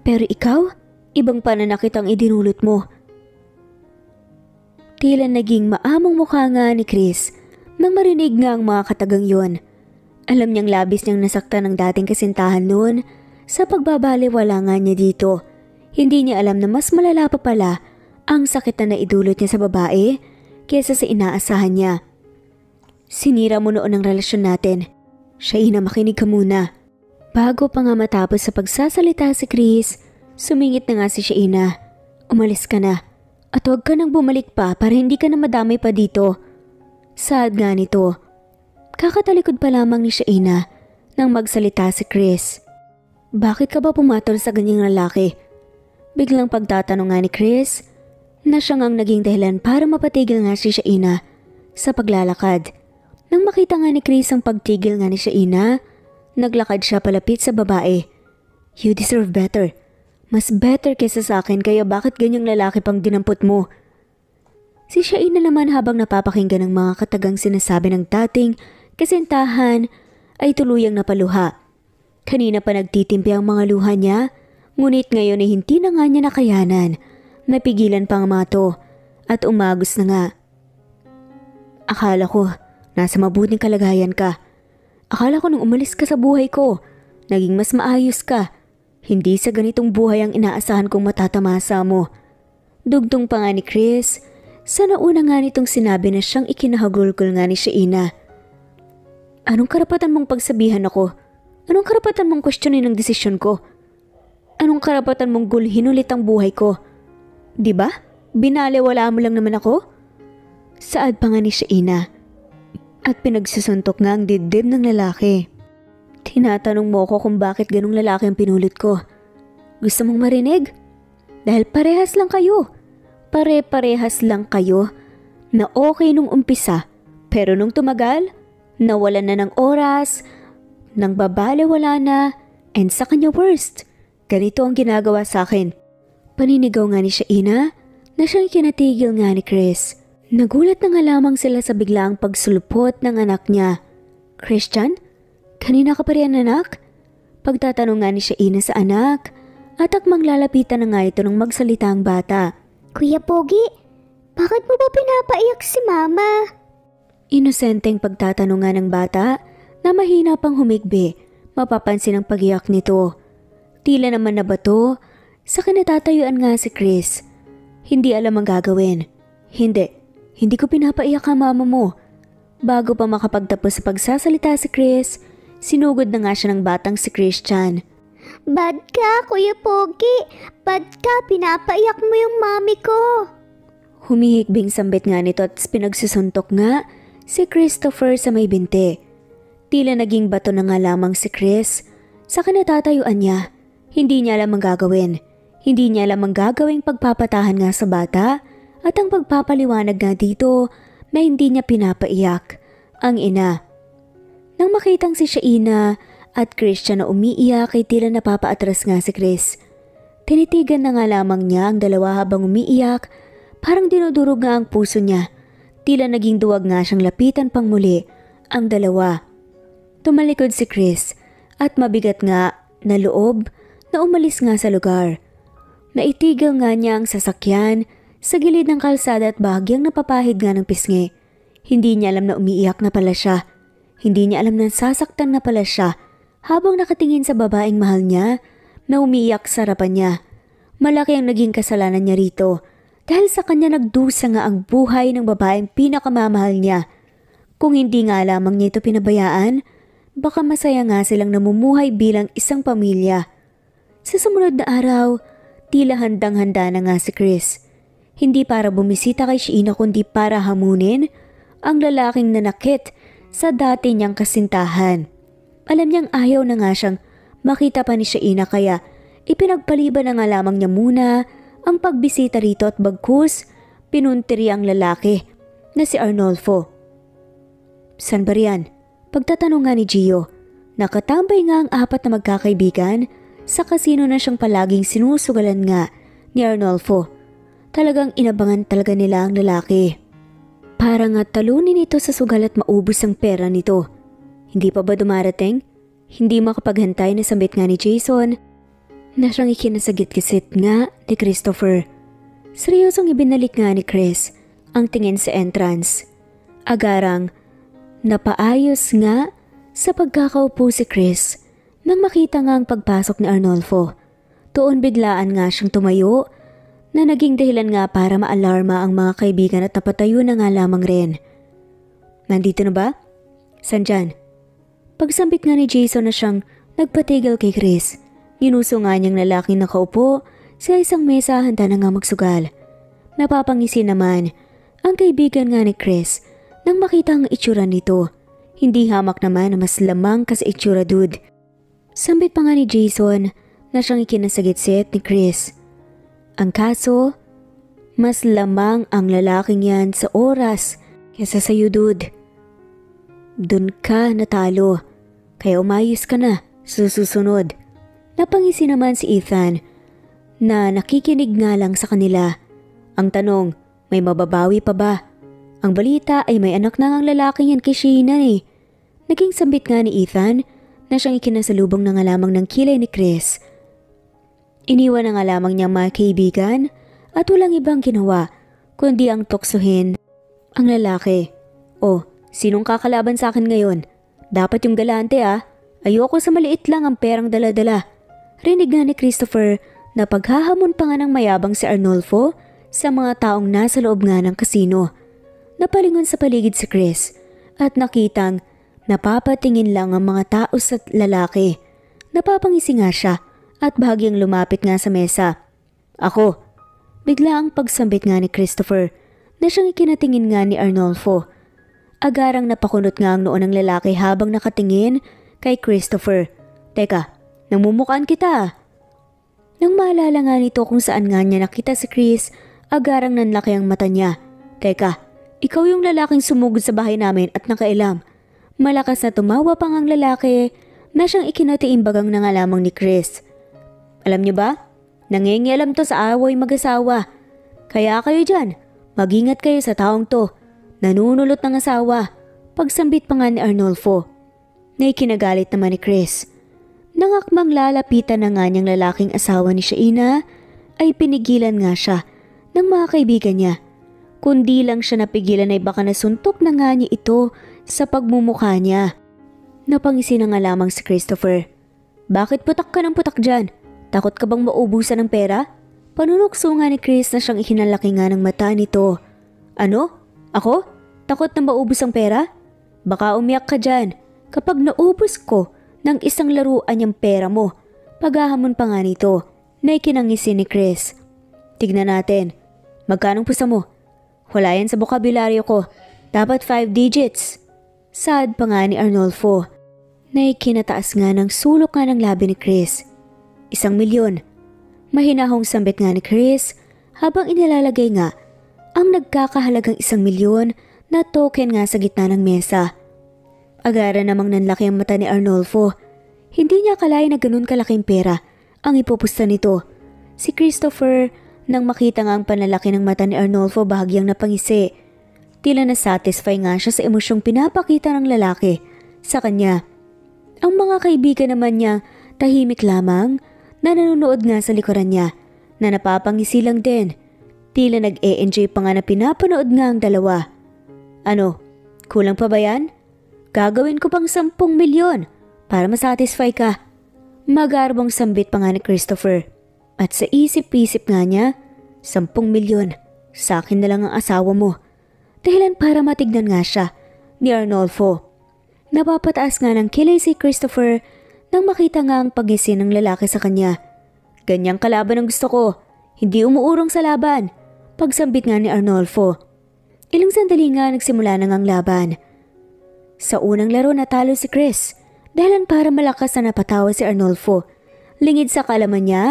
A: Pero ikaw, ibang pananakit ang idinulot mo. Tila naging maamong mukha nga ni Chris nang marinig nga ang mga katagang yon. Alam niyang labis niyang nasaktan ng dating kasintahan noon sa pagbabaliwala nga niya dito. Hindi niya alam na mas malala pa pala ang sakit na naidulot niya sa babae kaysa sa inaasahan niya. Sinira mo noon ang relasyon natin. Shaina, makinig ka muna. Bago pa nga matapos sa pagsasalita si Chris, sumingit na nga si Shaina. Umalis ka na at huwag ka nang bumalik pa para hindi ka na madamay pa dito. Sad nga nito. Kakatalikod pa lamang ni Shaina nang magsalita si Chris. Bakit ka ba pumatol sa ganyang lalaki? Biglang pagtatanong nga ni Chris na siya ngang naging dahilan para mapatigil nga si Shaina sa paglalakad. Nang makita nga ni Chris ang pagtigil nga ni Shaina, naglakad siya palapit sa babae. You deserve better. Mas better kaysa sa akin kaya bakit ganyang lalaki pang dinampot mo? Si Shaina naman habang napapakinggan ng mga katagang sinasabi ng dating kasintahan ay tuluyang napaluha. Kanina pa nagtitimpi ang mga luha niya, ngunit ngayon ay hindi na nga niya nakayanan. Napigilan pa ang mato at umagos na nga. Akala ko, nasa mabuting kalagayan ka. Akala ko nung umalis ka sa buhay ko, naging mas maayos ka. Hindi sa ganitong buhay ang inaasahan kong matatamasa mo. Dugtong pa nga ni Chris, sa nauna nga nitong sinabi na siyang ikinahagulgol nga ni Shaina. Anong karapatan mong pagsabihan ako? Anong karapatan mong questionin ang desisyon ko? Anong karapatan mong gulhin ulit ang buhay ko? Diba? Binalewala mo lang naman ako? Saad pa nga ni Shaina. At pinagsusuntok nga ang dibdib ng lalaki. Tinatanong mo ko kung bakit ganong lalaki ang pinulot ko. Gusto mong marinig? Dahil parehas lang kayo. Pare-parehas lang kayo na okay nung umpisa, pero nung tumagal, nawalan na ng oras, nang babaliwala na, and sa kanya worst, ganito ang ginagawa sa akin. Paninigaw nga ni Shaina na siyang kinatigil nga ni Chris. Nagulat na nga lamang sila sa biglaang pagsulpot ng anak niya. Christian, kanina ka pa riyan anak? Pagtatanong nga ni Shaina sa anak at akmang lalapitan na nga ito nung magsalita ang bata.
B: Kuya Pogi, bakit mo ba pinapaiyak si Mama?
A: Inosenteng pagtatanong nga ng bata na mahina pang humigbi, mapapansin ang pagiyak nito. Tila naman na bato, sa kinatatayuan nga si Chris. Hindi alam ang gagawin. Hindi ko pinapaiyak ang mama mo. Bago pa makapagtapos sa pagsasalita si Chris, sinugod na nga siya ng batang si Christian.
B: Bad ka, Kuya Pogi. Bad ka, pinapaiyak mo yung mami ko.
A: Humihikbing sambit nga nito at pinagsusuntok nga si Christopher sa may binti. Tila naging bato na nga lamang si Chris. Sa kinatatayuan niya, hindi niya alam ang gagawin. Hindi niya alam ang gagawing pagpapatahan nga sa bata at ang pagpapaliwanag nga dito na hindi niya pinapaiyak ang ina. Nang makitang si Shaina at Christian na umiiyak ay tila napapaatras nga si Chris. Tinitigan na nga lamang niya ang dalawa habang umiiyak, parang dinudurog nga ang puso niya. Tila naging duwag nga siyang lapitan pang muli ang dalawa. Tumalikod si Chris at mabigat nga na loob na umalis nga sa lugar. Naitigil nga niya ang sasakyan sa gilid ng kalsada at bahagyang napapahid nga ng pisngi. Hindi niya alam na umiiyak na pala siya. Hindi niya alam na sasaktan na pala siya habang nakatingin sa babaeng mahal niya na umiiyak sa harapan niya. Malaki ang naging kasalanan niya rito dahil sa kanya nagdusa nga ang buhay ng babaeng pinakamamahal niya. Kung hindi nga lamang niya ito pinabayaan, baka masaya nga silang namumuhay bilang isang pamilya. Sa sumunod na araw, tila handang-handa na nga si Chris. Hindi para bumisita kay Shaina kundi para hamunin ang lalaking nanakit sa dati niyang kasintahan. Alam niyang ayaw na nga siyang makita pa ni Shaina kaya ipinagpaliban na nga lamang niya muna ang pagbisita rito at bagkus pinuntiri ang lalaki na si Arnolfo. San ba riyan? Pagtatanong nga ni Gio. Nakatambay nga ang apat na magkakaibigan sa kasino na siyang palaging sinusugalan nga ni Arnolfo. Talagang inabangan talaga nila ang lalaki. Para nga talunin ito sa sugal at maubos ang pera nito. Hindi pa ba dumarating? Hindi makapaghantay na sambit nga ni Jason na siyang ikinasagit-gisit nga ni Christopher. Seryosong ibinalik nga ni Chris ang tingin sa entrance. Agarang napaayos nga sa pagkakaupo si Chris nang makita nga ang pagpasok ni Arnolfo. Tuon biglaan nga siyang tumayo na naging dahilan nga para maalarma ang mga kaibigan at napatayo na nga lamang rin. Nandito na ba? San dyan? Pagsambit nga ni Jason na siyang nagpatigil kay Chris, ginuso nga niyang lalaking nakaupo sa isang mesa handa na nga magsugal. Napapangisi naman ang kaibigan nga ni Chris nang makita ang itsura nito. Hindi hamak naman na mas lamang ka sa itsura dude. Sambit pa nga ni Jason na siyang ikinasagit-sit ni Chris. Ang kaso, mas lamang ang lalaking yan sa oras kesa sa'yo dude. Dun ka natalo, kaya umayos ka na sa susunod. Napangisi naman si Ethan na nakikinig nga lang sa kanila. Ang tanong, may mababawi pa ba? Ang balita ay may anak na ang lalaking yan kay Shaina eh. Naging sambit nga ni Ethan na siyang ikinasalubong na nga lamang ng kilay ni Chris. Iniwan na nga lamang niyang mga kaibigan at walang ibang ginawa kundi ang tuksuhin ang lalaki. Oh, sinong kakalaban sa akin ngayon? Dapat yung galante ah. Ayoko sa maliit lang ang perang dala-dala. Rinig nga ni Christopher na paghahamon pa nga ng mayabang si Arnolfo sa mga taong nasa loob nga ng kasino. Napalingon sa paligid si Chris at nakitang napapatingin lang ang mga tao sa lalaki. Napapangisi nga siya at bahagyang lumapit nga sa mesa. Ako. Bigla ang pagsambit nga ni Christopher na siyang ikinatingin nga ni Arnolfo. Agarang napakunot nga ang noon ng lalaki habang nakatingin kay Christopher. Teka, namumukaan kita. Nang maalala nga nito kung saan nga niya nakita si Chris, agarang nanlaki ang mata niya. Teka, Ikaw yung lalaking sumugod sa bahay namin at nakailam. Malakas na tumawa pang ang lalaki na siyang ikinatiimbagang nangalamang ni Chris. Alam niyo ba? Nangingialam to sa away mag-asawa. Kaya kayo dyan, mag-ingat kayo sa taong to. Nanunulot ng asawa. Pagsambit pa nga ni Arnolfo. Na ikinagalit naman ni Chris. Nang akmang lalapitan na nga niyang lalaking asawa ni Shaina, ay pinigilan nga siya ng mga kaibigan niya. Kundi lang siya napigilan ay baka nasuntok na nga niya ito sa pagmumukha niya. Napangisi na nga lamang si Christopher. Bakit putak ka ng putak dyan? Takot ka bang maubusan ng pera? Panunukso nga ni Chris na siyang ikinalaki nga ng mata nito. Ano? Ako? Takot na maubos ang pera? Baka umiyak ka dyan kapag naubos ko ng isang laruan niyang pera mo. Paghahamon pa nga nito na ikinangisi ni Chris. Tignan natin. Magkanong pusa mo? Wala yan sa bokabularyo ko. Dapat 5 digits. Sad pa nga ni Arnolfo na ikinataas nga ng sulok nga ng labi ni Chris. 1,000,000. Mahinahong sambit nga ni Chris habang inilalagay nga ang nagkakahalagang 1,000,000 na token nga sa gitna ng mesa. Agara namang nanlaki ang mata ni Arnolfo. Hindi niya akalain na ganun kalaking pera ang ipupusta nito. Si Christopher, nang makita nga ang panlalaki ng mata ni Arnolfo, bahagyang napangisi. Tila na-satisfy nga siya sa emosyong pinapakita ng lalaki sa kanya. Ang mga kaibigan naman niya tahimik lamang na nanonood nga sa likuran niya na napapangisi lang din. Tila nag-e-enjoy pa nga na pinapanood nga ang dalawa. Ano, kulang pa ba yan? Gagawin ko pang 10,000,000 para masatisfy ka. Magarbong sambit pa nga ni Christopher. At sa isip-isip nga niya, 10,000,000, sa akin na lang ang asawa mo. Dahilan para matignan nga siya ni Arnolfo. Napapataas nga ng kilay si Christopher nang makita nga ang pag-isi ng lalaki sa kanya. Ganyang kalaban ang gusto ko, hindi umuurong sa laban. Pagsambit nga ni Arnolfo. Ilang sandali nga nagsimula na ngang laban. Sa unang laro natalo si Chris, dahilan para malakas na napatawa si Arnolfo. Lingid sa kaalaman niya,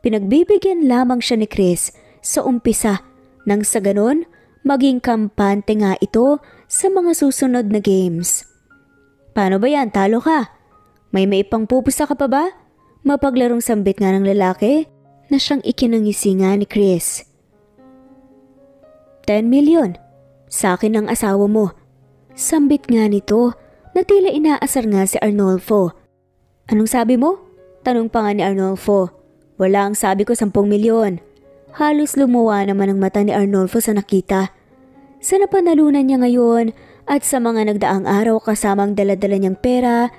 A: pinagbibigyan lamang siya ni Chris sa umpisa nang sa ganon maging kampante nga ito sa mga susunod na games. Paano ba yan? Talo ka? May maipangpupusa ka pa ba? Mapaglarong sambit nga ng lalaki na siyang ikinangisi nga ni Chris. 10,000,000. Sa akin ang asawa mo. Sambit nga nito na tila inaasar nga si Arnolfo. Anong sabi mo? Tanong pa nga ni Arnolfo. Wala ang sabi ko 10,000,000. Halos lumuwa naman ang mata ni Arnolfo sa nakita. Sa napanalunan niya ngayon at sa mga nagdaang araw kasamang daladala niyang pera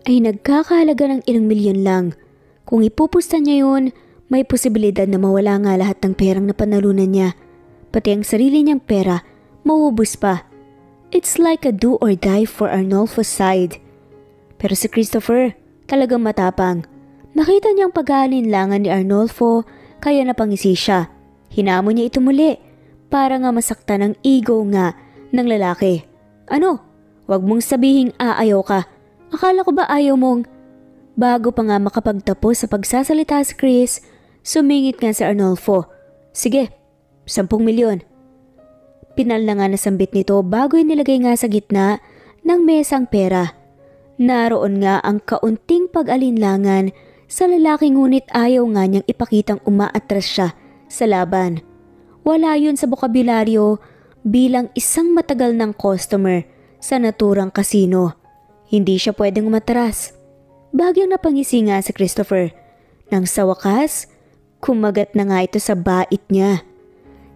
A: ay nagkakahalaga ng ilang milyon lang. Kung ipupusta niya yun, may posibilidad na mawala nga lahat ng perang napanalunan niya. Pati ang sarili niyang pera, mauubos pa. It's like a do or die for Arnolfo's side. Pero si Christopher, talagang matapang. Nakita niyang pag-aalinlangan ni Arnolfo kaya napangisi siya. Hinamon niya ito muli para nga masaktan ang ego nga ng lalaki. Ano? Huwag mong sabihing aayaw ka. Akala ko ba ayaw mong... Bago pa nga makapagtapos sa pagsasalita si Chris, sumingit nga si Arnolfo. Sige, 10,000,000. Pinal na nga nasambit nito bago inilagay nga sa gitna ng mesang pera. Naroon nga ang kaunting pag-alinlangan sa lalaki ngunit ayaw nga niyang ipakitang umaatras siya sa laban. Wala yun sa bokabularyo bilang isang matagal ng customer sa naturang kasino. Hindi siya pwedeng umatras. Bagyang napangisi nga si Christopher. Nang sa wakas, kumagat na nga ito sa bait niya.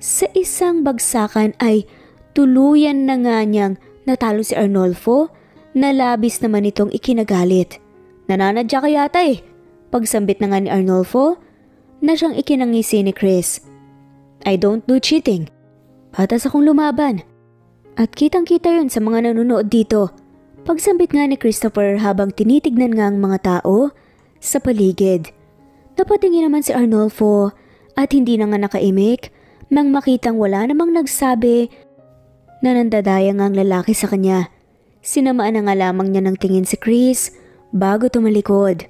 A: Sa isang bagsakan ay tuluyan na nga niyang natalo si Arnolfo na labis naman itong ikinagalit. Nananadya ka yata eh. Pagsambit na nga ni Arnolfo na siyang ikinangisi ni Chris. I don't do cheating. Patas akong lumaban. At kitang-kita yun sa mga nanonood dito. Pagsambit nga ni Christopher habang tinitignan nga ang mga tao sa paligid. Napatingin naman si Arnolfo at hindi na nga nakaimik nang makitang wala namang nagsabi na nandadaya nga ang lalaki sa kanya. Sinamaan na nga lamang niya ng tingin si Chris bago tumalikod.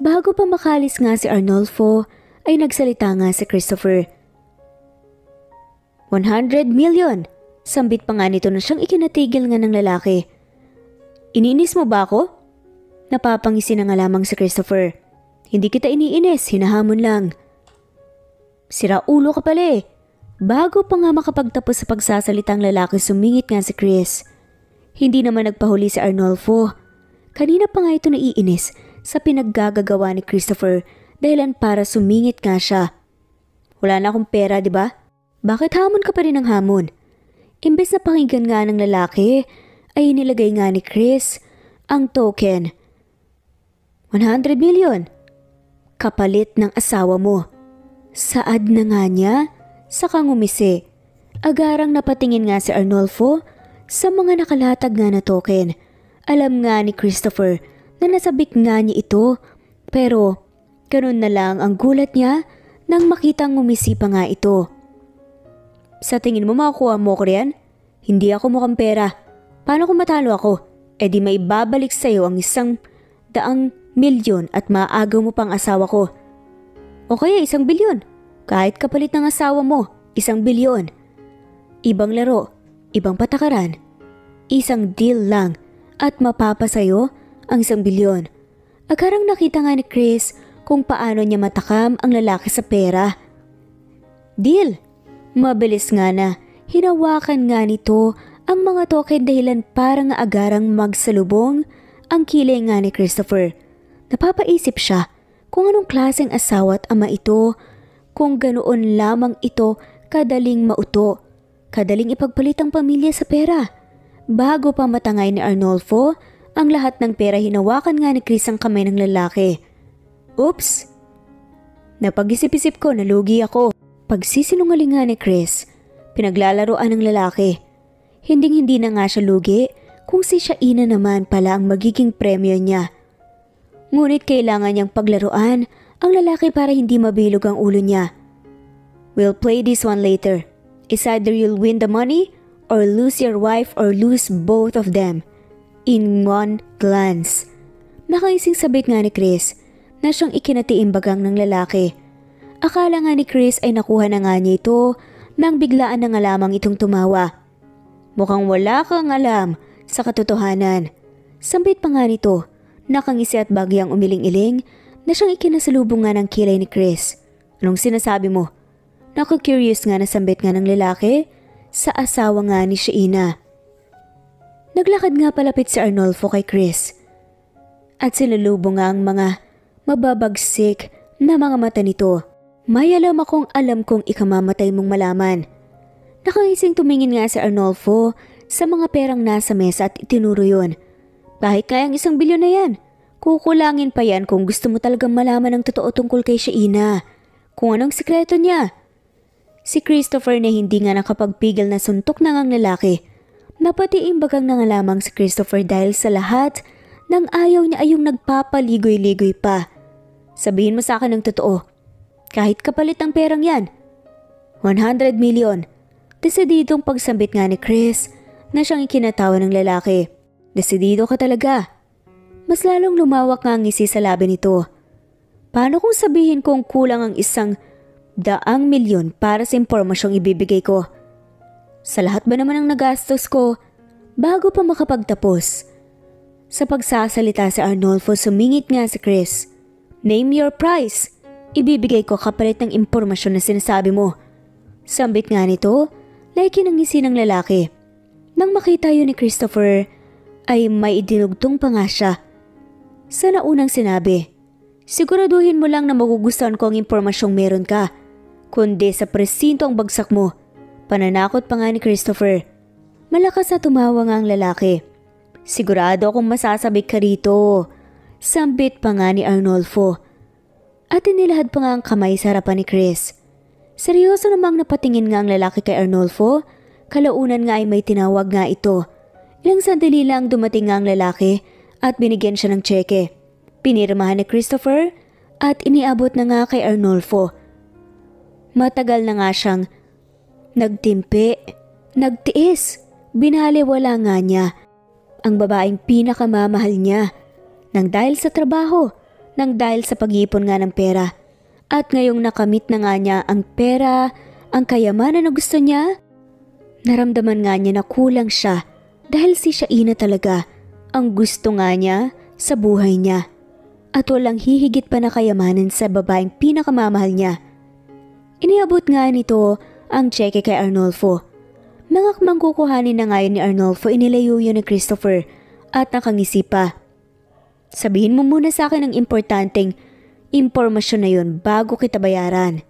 A: Bago pa makalis nga si Arnolfo ay nagsalita nga si Christopher. 100 million. Sambit pa nga nito na siyang ikinatigil nga ng lalaki. Iniinis mo ba ako? Napapangisi na nga lamang si Christopher. Hindi kita iniinis, hinahamon lang. Sira ulo ka pala eh. Bago pa nga makapagtapos sa pagsasalitang lalaki, sumingit nga si Chris. Hindi naman nagpahuli si Arnolfo. Kanina pa nga ito naiinis sa pinaggagawa ni Christopher dahilan para sumingit nga siya. Wala na akong pera, di ba? Bakit hamon ka pa rin ng hamon? Imbes na pakinggan nga ng lalaki, ay nilagay nga ni Chris ang token. 100 million. Kapalit ng asawa mo. Saad na nga niya, saka ngumisi. Agarang napatingin nga si Arnolfo sa mga nakalatag nga na token. Alam nga ni Christopher na nasabik nga niya ito, pero ganun na lang ang gulat niya nang makitang ngumisi pa nga ito. Sa tingin mo makukuha mo ko riyan? Hindi ako mukhang pera. Paano kung matalo ako? E di may babalik sa'yo ang 100 milyon at maaagaw mo pang asawa ko. O kaya 1 bilyon. Kahit kapalit ng asawa mo, 1 bilyon. Ibang laro, ibang patakaran. Isang deal lang at mapapasayo ang 1 bilyon. Agarang nakita nga ni Chris kung paano niya matakam ang lalaki sa pera. Deal! Mabilis nga na, hinawakan nga nito ang mga token dahilan para nga agarang magsalubong ang kilay nga ni Christopher. Napapaisip siya kung anong klaseng asawa at ama ito, kung ganoon lamang ito kadaling mauto, kadaling ipagpalit ang pamilya sa pera. Bago pa matangay ni Arnolfo ang lahat ng pera, hinawakan nga ni Chris ang kamay ng lalaki. Oops! Napag-isip-isip ko, nalugi ako. Pagsisinungaling nga ni Chris, pinaglalaroan ng lalaki. Hinding-hindi na nga siya lugi kung si Shaina naman pala ang magiging premyo niya. Ngunit kailangan niyang paglaruan ang lalaki para hindi mabilog ang ulo niya. We'll play this one later. It's either you'll win the money or lose your wife or lose both of them. In one glance. Nakaising sabit nga ni Chris na siyang ikinatiimbagang ng lalaki. Akala nga ni Chris ay nakuha na nga niya ito nang biglaan na nga lamang itong tumawa. Mukhang wala kang alam sa katotohanan. Sambit pa nga nito, nakangisi at bagyang umiling-iling na siyang ikinasalubong nga ng kilay ni Chris. Anong sinasabi mo? Naku-curious nga na sambit nga ng lalaki sa asawa nga ni Shaina. Naglakad nga palapit si Arnolfo kay Chris. At sinalubong nga ang mga mababagsik na mga mata nito. May alam akong alam kong ikamamatay mong malaman. Nakangising tumingin nga si Arnolfo sa mga perang nasa mesa at itinuro yun. Kahit kayang 1 bilyon na yan, kukulangin pa yan kung gusto mo talagang malaman ang totoo tungkol kay Shaina. Kung anong sikreto niya. Si Christopher na hindi nga nakapagpigil na suntok na ngang lalaki. Napatiimbagang na nga lamang si Christopher dahil sa lahat ng ayaw niya ay yung nagpapaligoy-ligoy pa. Sabihin mo sa akin ang totoo. Kahit kapalit ang perang yan. 100 million. Desididong pagsambit nga ni Chris na siyang ikinatawa ng lalaki. Desidido ka talaga. Mas lalong lumawak nga ang ngisi sa labi nito. Paano kung sabihin kong kulang ang 100 milyon para sa impormasyong ibibigay ko? Sa lahat ba naman ang nagastos ko bago pa makapagtapos? Sa pagsasalita si Arnolfo, sumingit nga si Chris. Name your price. Ibibigay ko kapalit ng impormasyon na sinasabi mo. Sambit nga nito, like ang ngisi ng lalaki. Nang makita yun ni Christopher, ay may idinugtong pa nga siya. Sa naunang sinabi, siguraduhin mo lang na magugustuhan ko ang impormasyong meron ka. Kundi sa presinto ang bagsak mo. Pananakot pa nga ni Christopher. Malakas na tumawa nga ang lalaki. Sigurado akong masasabik ka rito. Sambit pa nga ni Arnolfo. At inilahad pa nga ang kamay sa harapan ni Chris. Seryoso namang napatingin nga ang lalaki kay Arnolfo. Kalaunan nga ay may tinawag nga ito. Ilang sandali lang dumating nga ang lalaki at binigyan siya ng tseke. Pinirmahan ni Christopher at iniabot na nga kay Arnolfo. Matagal na nga siyang nagtimpi, nagtiis, binaliwala nga niya ang babaeng pinakamamahal niya. Nang dahil sa trabaho, nang dahil sa pag-iipon nga ng pera. At ngayong nakamit na nga niya ang pera, ang kayamanan na gusto niya, Naramdaman nga niya na kulang siya dahil si Shaina talaga ang gusto nga niya sa buhay niya. At walang hihigit pa na kayamanan sa babaeng pinakamamahal niya. Iniabot nga nito ang cheque kay Arnolfo. Nangakmang kukuhanin na ngayon ni Arnolfo, inilayo yun ni Christopher at nakangisi pa. Sabihin mo muna sa akin ang importanteng impormasyon na yun bago kita bayaran.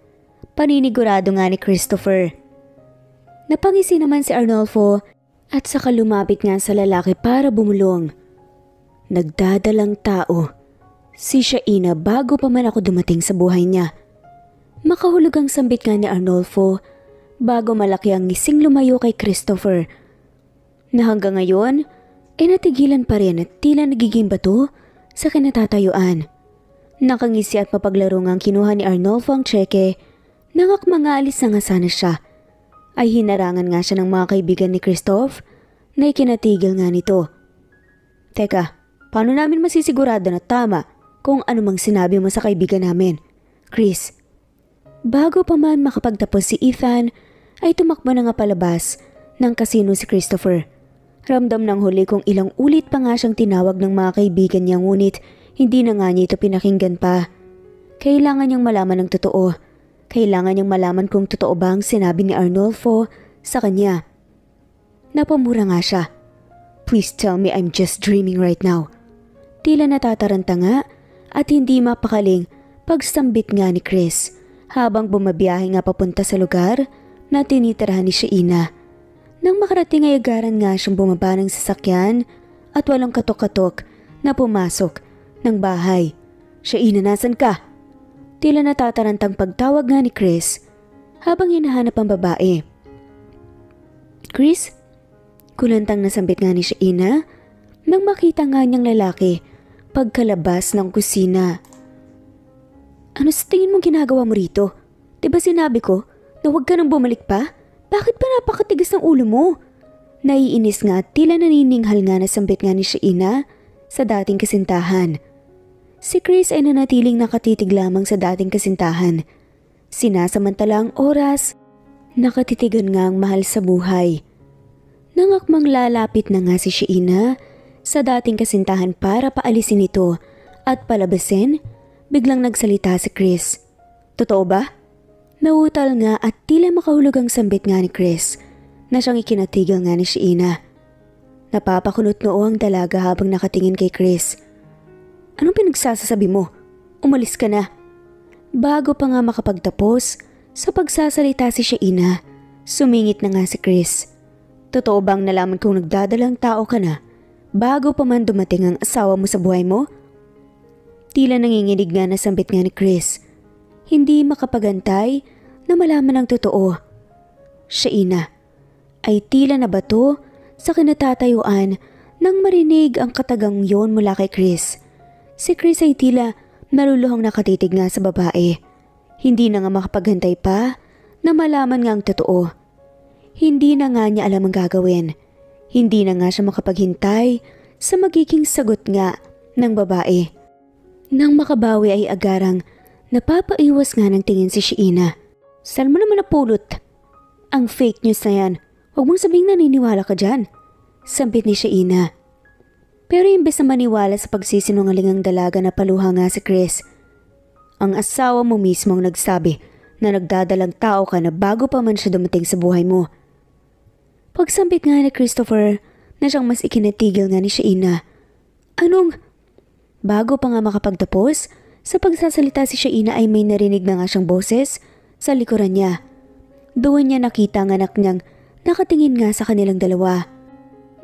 A: Paninigurado nga ni Christopher. Napangisi naman si Arnolfo at saka lumapit nga sa lalaki para bumulong. Nagdadalang tao si Shaina bago pa man ako dumating sa buhay niya. Makahulog ang sambit nga ni Arnolfo bago malaki ang ngising lumayo kay Christopher. Na hanggang ngayon ay natigilan pa rin at tila nagiging bato sa kinatatayuan. Nakangisi at mapaglaro nga ang kinuha ni Arnolfo ang cheque. Nangakmang alis na nga sana siya. Ay hinarangan nga siya ng mga kaibigan ni Christoph na ikinatigil nga nito. Teka, paano namin masisigurado na tama kung anumang sinabi mo sa kaibigan namin, Chris? Bago pa man makapagtapos si Ethan, ay tumakbo na nga palabas ng kasino si Christopher. Ramdam ng huli kung ilang ulit pa nga siyang tinawag ng mga kaibigan niya, ngunit hindi na nga niya ito pinakinggan pa. Kailangan niyang malaman ng totoo. Kailangan niyang malaman kung totoo ba ang sinabi ni Arnolfo sa kanya. Napamura nga siya. Please tell me I'm just dreaming right now. Tila natataranta nga at hindi mapakaling pagsambit nga ni Chris habang bumabiyahe nga papunta sa lugar na tinitirahan ni Shaina. Nang makarating ay agaran nga siyang bumaba ng sasakyan at walang katok-katok na pumasok ng bahay. Shaina, nasan ka? Tila natatarantang pagtawag nga ni Chris habang hinahanap ang babae. Chris? Kulantang nasambit nga ni Shaina nang makita nga niyang lalaki pagkalabas ng kusina. Ano sa tingin mong ginagawa mo rito? Diba sinabi ko na huwag ka nang bumalik pa? Bakit pa napakatigas ng ulo mo? Naiinis nga at tila nanininghal nga na sambit nga ni Shaina sa dating kasintahan. Si Chris ay nanatiling nakatitig lamang sa dating kasintahan. Sinasamantala ang oras, nakatitigan nga ang mahal sa buhay. Nangakmang lalapit na nga si Shaina sa dating kasintahan para paalisin ito at palabasin, biglang nagsalita si Chris. Totoo ba? Nautal nga at tila makahulog ang sambit nga ni Chris na siyang ikinatigil nga ni Shaina. Napapakunot noo ang dalaga habang nakatingin kay Chris. Anong pinagsasasabi mo? Umalis ka na. Bago pa nga makapagtapos sa pagsasalita si Shaina, sumingit na nga si Chris. Totoo bang nalaman kong nagdadalang tao ka na bago pa man dumating ang asawa mo sa buhay mo? Tila nanginginig nga na sambit nga ni Chris. Hindi makapagantay na malaman ang totoo. Shaina ay tila nabato sa kinatatayuan nang marinig ang katagang yon mula kay Chris. Si Chris ay tila naluluhang nakatitig nga sa babae. Hindi na nga makapagantay pa na malaman nga ang totoo. Hindi na nga niya alam ang gagawin. Hindi na nga siya makapaghintay sa magiging sagot nga ng babae. Nang makabawi ay agarang napapaiwas nga ng tingin si Shaina. Saan mo naman napulot? Ang fake news na yan. Huwag mong sabihing naniniwala ka dyan. Sambit ni Shaina. Pero imbes na maniwala sa pagsisinungaling ang dalaga na paluha nga si Chris. Ang asawa mo mismo ang nagsabi na nagdadalang tao ka na bago pa man siya dumating sa buhay mo. Pagsambit nga ni Christopher na siyang mas ikinatigil nga ni Shaina. Anong? Bago pa nga makapagtapos, sa pagsasalita si Shaina ay may narinig na nga siyang boses sa likuran niya. Doon niya nakita ang anak niyang nakatingin nga sa kanilang dalawa.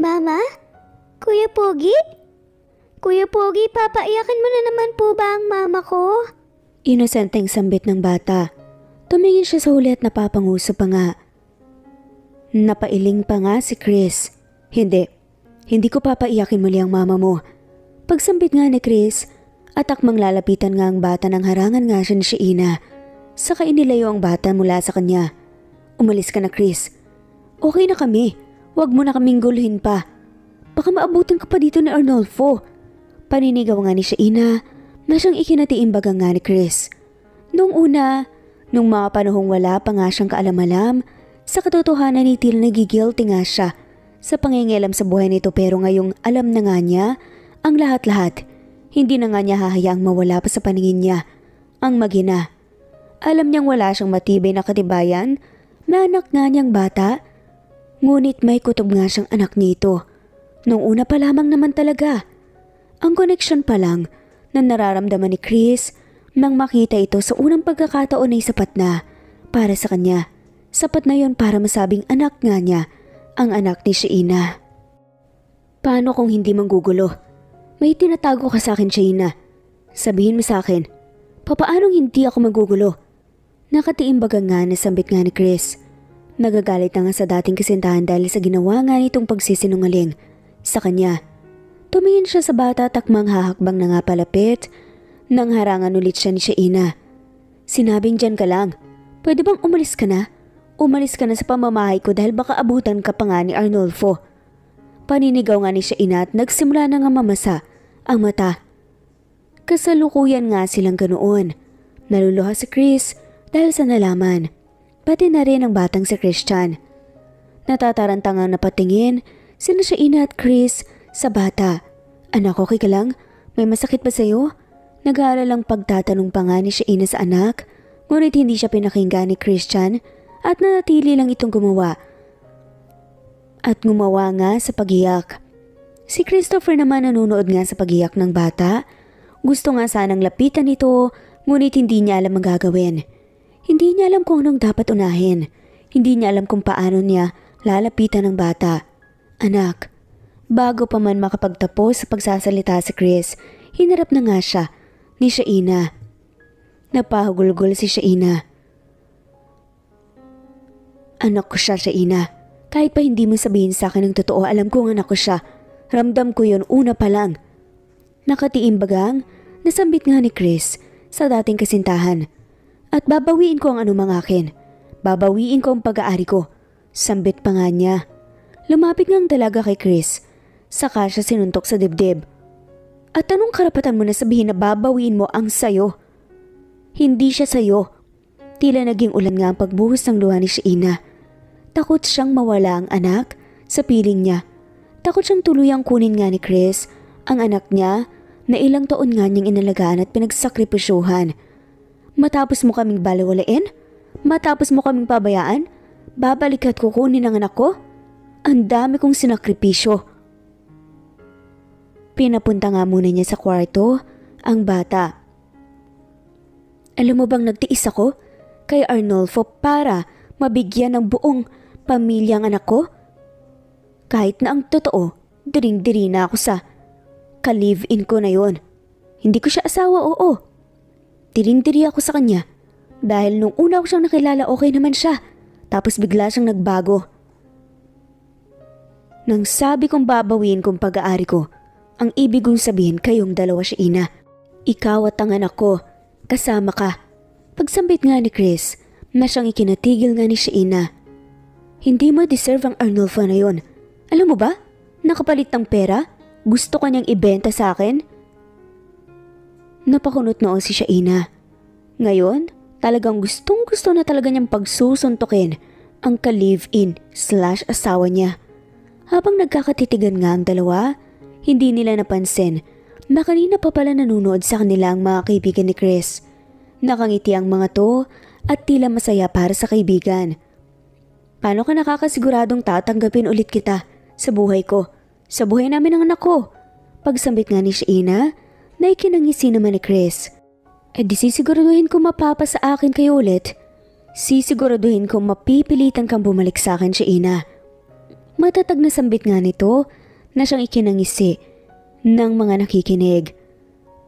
B: Mama? Kuya Pogi? Kuya Pogi, papaiyakin mo na naman po ba ang mama ko?
A: Inosenteng sambit ng bata. Tumingin siya sa huli at napapanguso pa nga. Napailing pa nga si Chris. Hindi ko papaiyakin muli ang mama mo. Pagsambit nga ni Chris, at akmang lalapitan nga ang bata nang harangan nga siya ni Shaina. Saka inilayo ang bata mula sa kanya. Umalis ka na, Chris. Okay na kami. Huwag mo na kaming guluhin pa. Baka maabutan ka pa dito ni Arnolfo. Paninigaw nga ni Shaina na siyang ikinatiimbagan nga ni Chris. Nung mga panahong wala pa nga siyang kaalam-alam Sa katotohanan ni tila nagigilty nga siya sa pangingialam sa buhay nito, pero ngayong alam na nga niya ang lahat-lahat, hindi na nga niya hahayaang mawala pa sa paningin niya ang mag-ina. Alam niyang wala siyang matibay na katibayan na anak nga niyang bata, ngunit may kutob nga siyang anak nito. Nung una pa lamang naman talaga. Ang connection pa lang na nararamdaman ni Chris nang makita ito sa unang pagkakataon ay sapat na para sa kanya. Sapat na yon para masabing anak nga niya ang anak ni Sheena. Paano kung hindi manggugulo? May tinatago ka sa akin, Sheena. Sabihin mo sa akin, papaanong hindi ako magugulo? Nakatiimbaga nga na sambit nga ni Chris. Nagagalit na nga sa dating kasintahan dahil sa ginawa nga nitong pagsisinungaling sa kanya. Tumingin siya sa bata, takmang hahakbang na nga palapit nang harangan ulit siya ni Sheena. Sinabing dyan ka lang. Pwede bang umalis ka na? Umalis ka na sa pamamahay ko dahil baka abutan ka pa nga ni Arnolfo. Paninigaw nga ni Sheena at nagsimula na nga mamasa ang mata. Kasalukuyan nga silang ganoon. Naluluha si Chris dahil sa nalaman. Pati na rin ang batang si Christian. Natatarantangang napatingin sina Sheena at Chris sa bata. Anak, okay ka lang? May masakit ba sa'yo? Nag-aalalang pagtatanong pa nga ni Sheena sa anak, ngunit hindi siya pinakinggan ni Christian at nanatili lang itong gumawa. At gumawa nga sa pagiyak. Si Christopher naman nanonood nga sa pagiyak ng bata. Gusto nga sanang lapitan ito, ngunit hindi niya alam ang gagawin. Hindi niya alam kung anong dapat unahin. Hindi niya alam kung paano niya lalapitan ng bata. Anak, bago pa man makapagtapos sa pagsasalita si Chris, hinarap na nga siya ni Sheena. Napahugulgol si Sheena. Anak ko siya, Sheena. Kahit pa hindi mo sabihin sa akin ng totoo, alam kong anak ko siya. Ramdam ko yun una pa lang. Nakatiimbagang nasambit nga ni Chris sa dating kasintahan. At babawiin ko ang anumang akin. Babawiin ko ang pag-aari ko. Sambit pa nga niya. Lumapit ngang dalaga kay Chris. Saka siya sinuntok sa dibdib. At anong karapatan mo na sabihin na babawiin mo ang sayo? Hindi siya sayo. Tila naging ulan nga ang pagbuhos ng luha ni Sheena. Takot siyang mawala ang anak sa piling niya. Takot siyang tuluyang kunin nga ni Chris ang anak niya na ilang taon nga niyang inalagaan at pinagsakripisyuhan. Matapos mo kaming balewalain? Matapos mo kaming pabayaan? Babalik at kukunin ang anak ko? Ang dami kong sinakripisyo. Pinapunta nga muna niya sa kwarto ang bata. Alam mo bang nagtiis ako kay Arnolfo para mabigyan ng buong pamilya ang anak ko? Kahit na ang totoo, diring-diri na ako sa ka-live-in ko na yon. Hindi ko siya asawa, oo. Diring-diri ako sa kanya dahil nung una ko siyang nakilala okay naman siya, tapos bigla siyang nagbago. Nang sabi kong babawiin kong pag-aari ko, ang ibig kong sabihin kayong dalawa, Sheena. Ikaw at ang anak ko, kasama ka. Pagsambit nga ni Chris na siyang ikinatigil nga ni Sheena. Hindi mo deserve ang Arnolfo na yon. Alam mo ba? Nakapalit ng pera? Gusto ka niyang ibenta sa akin? Napakunot noon si Sheena. Ngayon, talagang gustong-gusto na talaga niyang pagsusuntukin ang ka-live-in/asawa niya. Habang nagkakatitigan nga ang dalawa, hindi nila napansin na kanina pa pala nanonood sa kanila ang mga kaibigan ni Chris. Nakangiti ang mga to at tila masaya para sa kaibigan. Paano ka nakakasiguradong tatanggapin ulit kita sa buhay ko, sa buhay namin ng anak ko? Pagsambit nga ni Sheena, na ikinangisi naman ni Chris. Di sisiguraduhin ko mapapa sa akin kayo ulit. Sisiguraduhin ko mapipilitan kang bumalik sa akin, Sheena. Matatag na sambit nga nito na siyang ikinangisi ng mga nakikinig.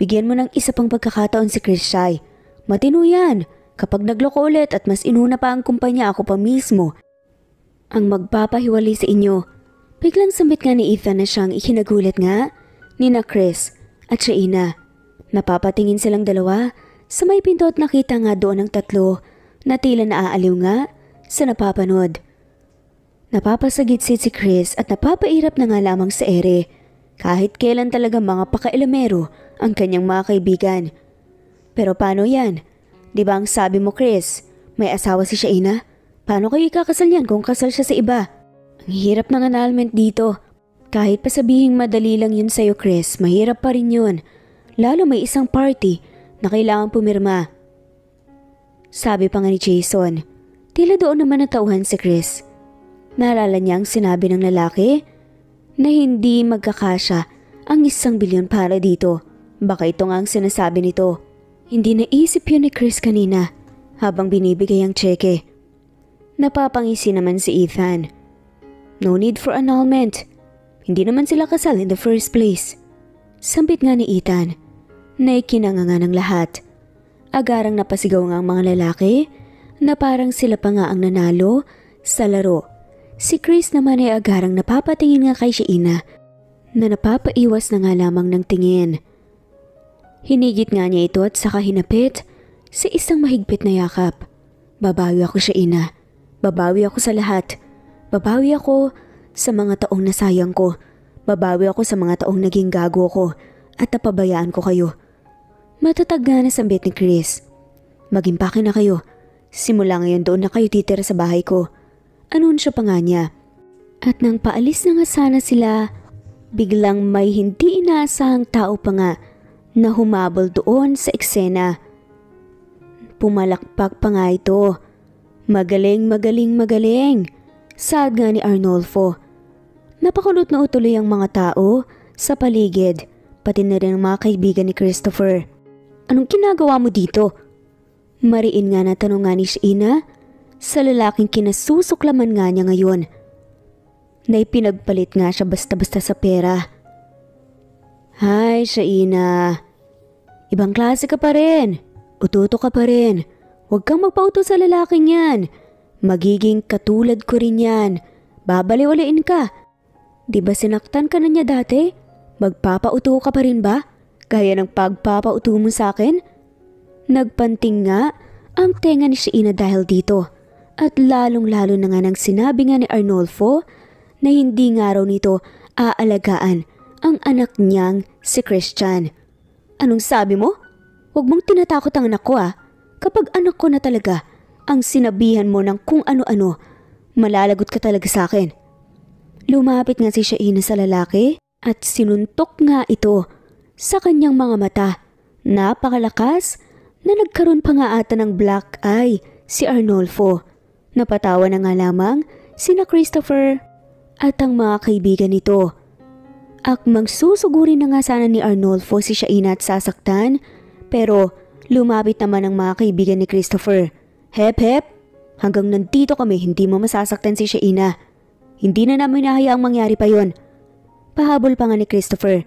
A: Bigyan mo ng isa pang pagkakataon si Chris Shy. Matino yan. Kapag nagloko ulit at mas inuna pa ang kumpanya, ako pa mismo ang magpapahiwalay sa inyo. Biglang sambit nga ni Ethan na siyang ikinagulat nga ni na Chris at Sheena. Napapatingin silang dalawa sa may pinto at nakita nga doon ang tatlo na tila naaaliw nga sa napapanood. Napapasagitsit si Chris at napapairap na nga lamang sa ere. Kahit kailan talaga mga pakailamero ang kanyang mga kaibigan. Pero paano yan? Di ba ang sabi mo, Chris, may asawa si Sheena? Paano kayo ikakasal yan kung kasal siya sa iba? Ang hirap ng annulment dito. Kahit pa sabihing madali lang yun sa'yo, Chris, mahirap pa rin yun. Lalo may isang party na kailangan pumirma. Sabi pa nga ni Jason, tila doon naman natauhan si Chris. Naalala niya ang sinabi ng lalaki na hindi magkakasya ang 1 bilyon para dito. Baka ito nga ang sinasabi nito. Hindi naisip yun ni Chris kanina habang binibigay ang tseke. Napapangisi naman si Ethan. No need for annulment. Hindi naman sila kasal in the first place. Sambit nga ni Ethan na ikinanganga ng lahat. Agarang napasigaw nga ang mga lalaki na parang sila pa nga ang nanalo sa laro. Si Chris naman ay agarang napapatingin nga kay Sheena na napapaiwas na nga lamang ng tingin. Hinigit nga niya ito at saka hinapit sa isang mahigpit na yakap. Babawi ako, Sheena. Babawi ako sa lahat. Babawi ako sa mga taong nasayang ko. Babawi ako sa mga taong naging gago ko at napabayaan ko kayo. Matatag nga na sambit ni Chris. Mag-impake na kayo. Simula ngayon doon na kayo titira sa bahay ko. Anunsyo pa nga niya. At nang paalis na nga sana sila, biglang may hindi inaasahang tao pa nga na humabol doon sa eksena. Pumalakpak pa nga ito. Magaling, magaling, magaling. Saad nga ni Arnolfo. Napakulot na utuloy ang mga tao sa paligid, pati na rin ang mga kaibigan ni Christopher. Anong ginagawa mo dito? Mariin nga na tanong nga ni Sheena sa lalaking kinasusuklaman nga niya ngayon. Na ipinagpalit nga siya basta-basta sa pera. Hay, Sheena. Ibang klase ka pa rin. Ututo ka pa rin. Huwag kang magpauto sa lalaking yan. Magiging katulad ko rin yan. Babaliwalain ka. Di ba sinaktan ka na niya dati? Magpapauto ka pa rin ba? Gaya ng pagpapauto mo sa akin? Nagpanting nga ang tenga ni Sheena dahil dito. At lalong-lalo na nga nang sinabi nga ni Arnolfo na hindi nga raw nito aalagaan ang anak niyang si Christian. Anong sabi mo? Huwag mong tinatakot ang anak ko ah. Kapag anak ko na talaga ang sinabihan mo ng kung ano-ano, malalagot ka talaga sa akin. Lumapit nga si Sheena sa lalaki at sinuntok nga ito sa kanyang mga mata. Napakalakas na nagkaroon pa nga ata ng black eye si Arnolfo. Napatawa na nga lamang sina Christopher at ang mga kaibigan nito. Akmang susugurin na nga sana ni Arnolfo si Sheena at sasaktan, pero lumapit naman ang mga kaibigan ni Christopher. Hep hep, hanggang nandito kami hindi mo masasaktan si Sheena. Hindi na namin nahayaang mangyari pa yon. Pahabol pa nga ni Christopher.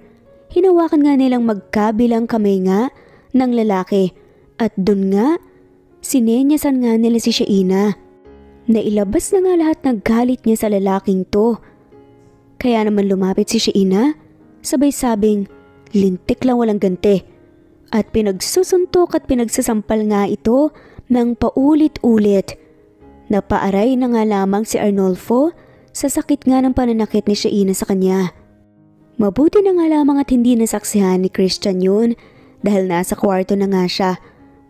A: Hinawakan nga nilang magkabilang kamay nga ng lalaki at dun nga sinenyasan nga nila si Sheena. Nailabas na nga lahat ng galit niya sa lalaking to. Kaya naman lumapit si Sheena, sabay sabing lintik lang walang ganti. At pinagsusuntok at pinagsasampal nga ito ng paulit-ulit. Napaaray na nga lamang si Arnolfo sa sakit nga ng pananakit ni Sheena sa kanya. Mabuti na nga lamang at hindi nasaksihan ni Christian yun dahil nasa kwarto na nga siya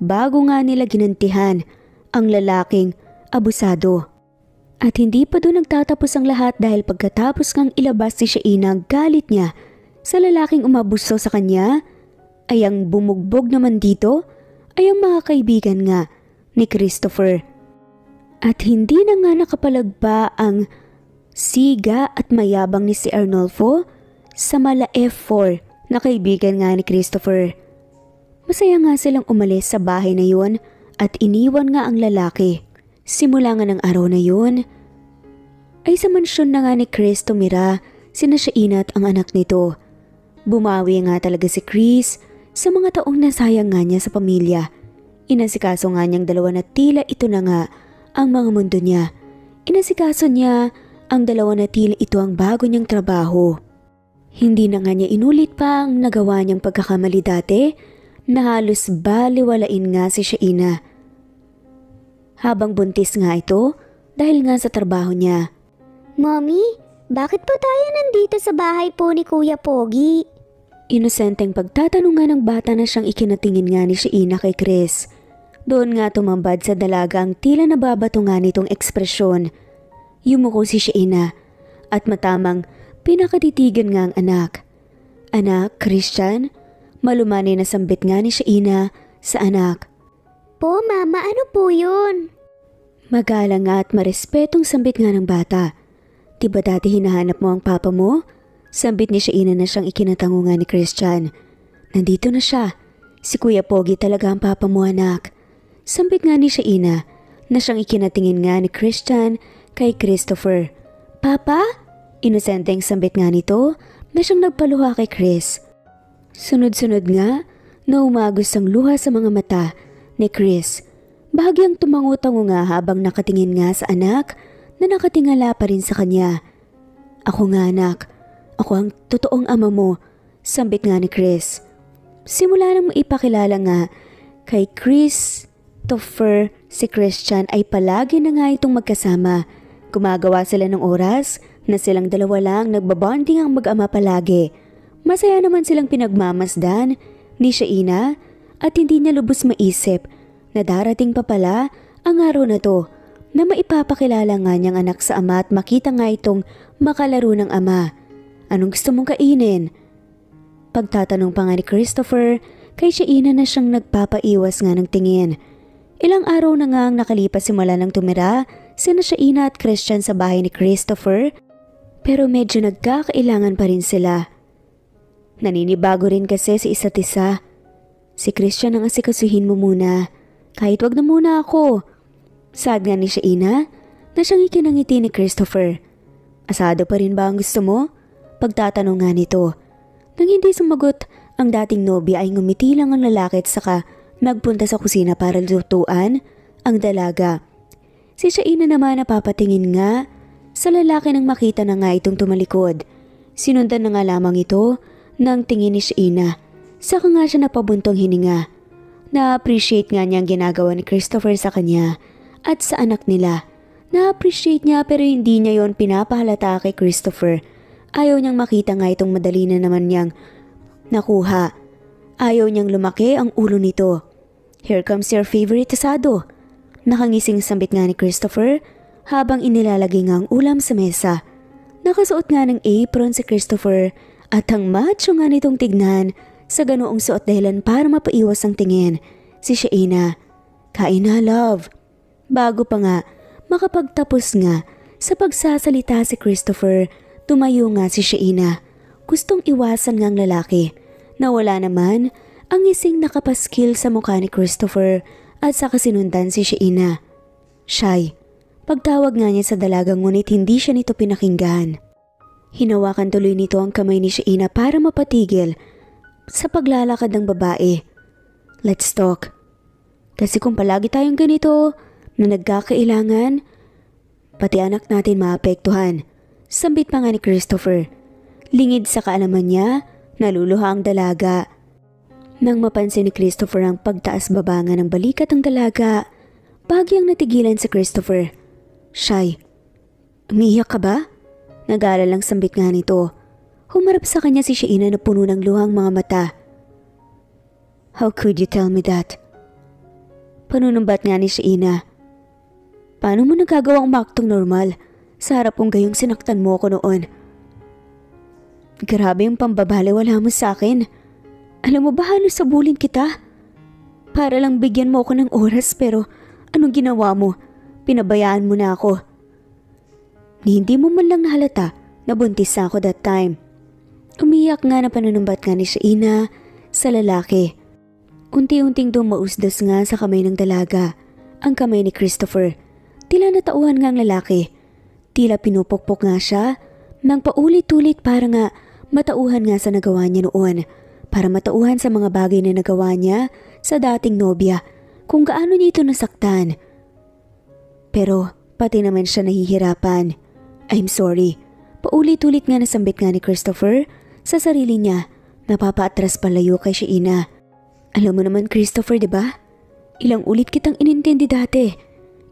A: bago nga nila ginantihan ang lalaking abusado. At hindi pa doon nagtatapos ang lahat dahil pagkatapos ngang ilabas ni Sheena ang galit niya sa lalaking umabuso sa kanya, ay ang bumugbog naman dito ay ang mga kaibigan nga ni Christopher. At hindi na nga nakapalagpa ang siga at mayabang ni si Arnolfo sa mala F4 na kaibigan nga ni Christopher. Masaya nga silang umalis sa bahay na yun at iniwan nga ang lalaki. Simula nga ng araw na yun, ay sa mansyon na nga ni Chris tumira sina Sheena at ang anak nito. Bumawi nga talaga si Chris sa mga taong nasayang nga niya sa pamilya. Inasikaso nga niyang dalawa na tila ito na nga ang mga mundo niya. Inasikaso niya ang dalawa na tila ito ang bago niyang trabaho. Hindi na nga niya inulit pa ang nagawa niyang pagkakamali dati na halos baliwalain nga si Sheena. Habang buntis nga ito dahil nga sa trabaho niya.
B: Mommy, bakit po tayo nandito sa bahay po ni Kuya Pogi?
A: Inosenteng pagtatanong nga ng bata na siyang ikinatingin nga ni Sheena kay Chris. Doon nga tumambad sa dalaga ang tila nababato nga nitong ekspresyon. Yumuko si Shaina at matamang pinakatitigan nga ang anak. Anak, Christian? Malumani na sambit nga ni Shaina sa anak.
B: Po, Mama, ano po yun?
A: Magalang nga at marespetong sambit nga ng bata. Diba dati hinahanap mo ang papa mo? Sambit ni Shaina na siyang ikinatango nga ni Christian. Nandito na siya. Si Kuya Pogi talaga ang papa mo, anak. Sambit nga ni Shaina na siyang ikinatingin nga ni Christian kay Christopher. Papa? Inosenteng sambit nga nito na siyang nagpaluha kay Chris. Sunod-sunod nga na umagos ang luha sa mga mata ni Chris. Bahagyang tumango-tango nga habang nakatingin nga sa anak na nakatingala pa rin sa kanya. Ako nga, anak. Ako ang totoong ama mo, sambit nga ni Chris. Simula nang maipakilala nga kay Christopher si Christian ay palagi na nga itong magkasama. Gumagawa sila ng oras na silang dalawa lang nagbabonding ang mag-ama palagi. Masaya naman silang pinagmamasdan ni Shaina at hindi niya lubos maisip na darating pa pala ang araw na to na maipapakilala nga niyang anak sa ama at makita nga itong makalaro ng ama. Anong gusto mong kainin? Pagtatanong pa nga ni Christopher, kay Shaina na siyang nagpapaiwas nga ng tingin. Ilang araw na nga ang nakalipas simula nang tumira sina Shaina at Christian sa bahay ni Christopher, pero medyo nagkakailangan pa rin sila. Naninibago rin kasi sa isa't isa. Si Christian ang asikasuhin mo muna, kahit wag na muna ako. Saad nga ni Shaina na siyang ikinangiti ni Christopher. Asado pa rin ba ang gusto mo? Pagtatanong nga nito. Nang hindi sumagot, ang dating nobya ay ngumiti lang ang lalaki at saka nagpunta sa kusina para lutuan ang dalaga. Si Shaina naman napapatingin nga sa lalaki nang makita na nga itong tumalikod. Sinundan na nga lamang ito ng tingin ni Shaina. Saka nga siya napabuntong hininga. Na-appreciate nga niya ang ginagawa ni Christopher sa kanya at sa anak nila. Na-appreciate niya pero hindi niya yon pinapahalata kay Christopher. Ayaw niyang makita nga itong madali na naman niyang nakuha. Ayaw niyang lumaki ang ulo nito. Here comes your favorite asado. Nakangising sambit nga ni Christopher habang inilalagay nga ang ulam sa mesa. Nakasuot nga ng apron si Christopher at ang macho nga nitong tignan sa ganoong suot dahilan para mapaiwas ang tingin si Shaina. Kain na, love. Bago pa nga makapagtapos nga sa pagsasalita si Christopher, tumayo nga si Shaina. Gustong iwasan ngang lalaki na wala naman ang ising nakapaskil sa mukha ni Christopher at saka sinundan si Shaina. Shy. Pagtawag nga niya sa dalagang ngunit hindi siya nito pinakinggan. Hinawakan tuloy nito ang kamay ni Shaina para mapatigil sa paglalakad ng babae. Let's talk. Kasi kung palagi tayong ganito na nagkakailangan, pati anak natin maapektuhan. Sambit pa nga ni Christopher. Lingid sa kaalaman niya, naluluha ang dalaga. Nang mapansin ni Christopher ang pagtaas-babanga ng balikat ng dalaga, bagyang natigilan si Christopher. Shy. Umiiyak ka ba? Nag-aalala lang sambit nga nito. Humarap sa kanya si Shaina na puno ng luhang mga mata. How could you tell me that? Panunumbat nga ni Shaina. Paano mo nagagawang umaktong normal? Sa harap kong gayong sinaktan mo ko noon. Grabe yung pambabaliwala mo sa akin. Alam mo ba halos sabulin kita? Para lang bigyan mo ako ng oras pero anong ginawa mo? Pinabayaan mo na ako. Hindi mo man lang nahalata na buntis na ako that time. Umiyak nga na panunumbat nga ni Shaina sa lalaki. Unti-unting dumausdos nga sa kamay ng dalaga ang kamay ni Christopher. Tila natauhan nga ang lalaki. Tila pinupukpok nga siya nang paulit-ulit para nga matauhan nga sa nagawa niya noon. Para matauhan sa mga bagay na nagawa niya sa dating nobya kung gaano niya ito nasaktan. Pero pati naman siya nahihirapan. I'm sorry. Paulit-ulit nga nasambit nga ni Christopher sa sarili niya. Napapaatras palayo kay Shaina. Alam mo naman Christopher, diba? Ilang ulit kitang inintindi dati.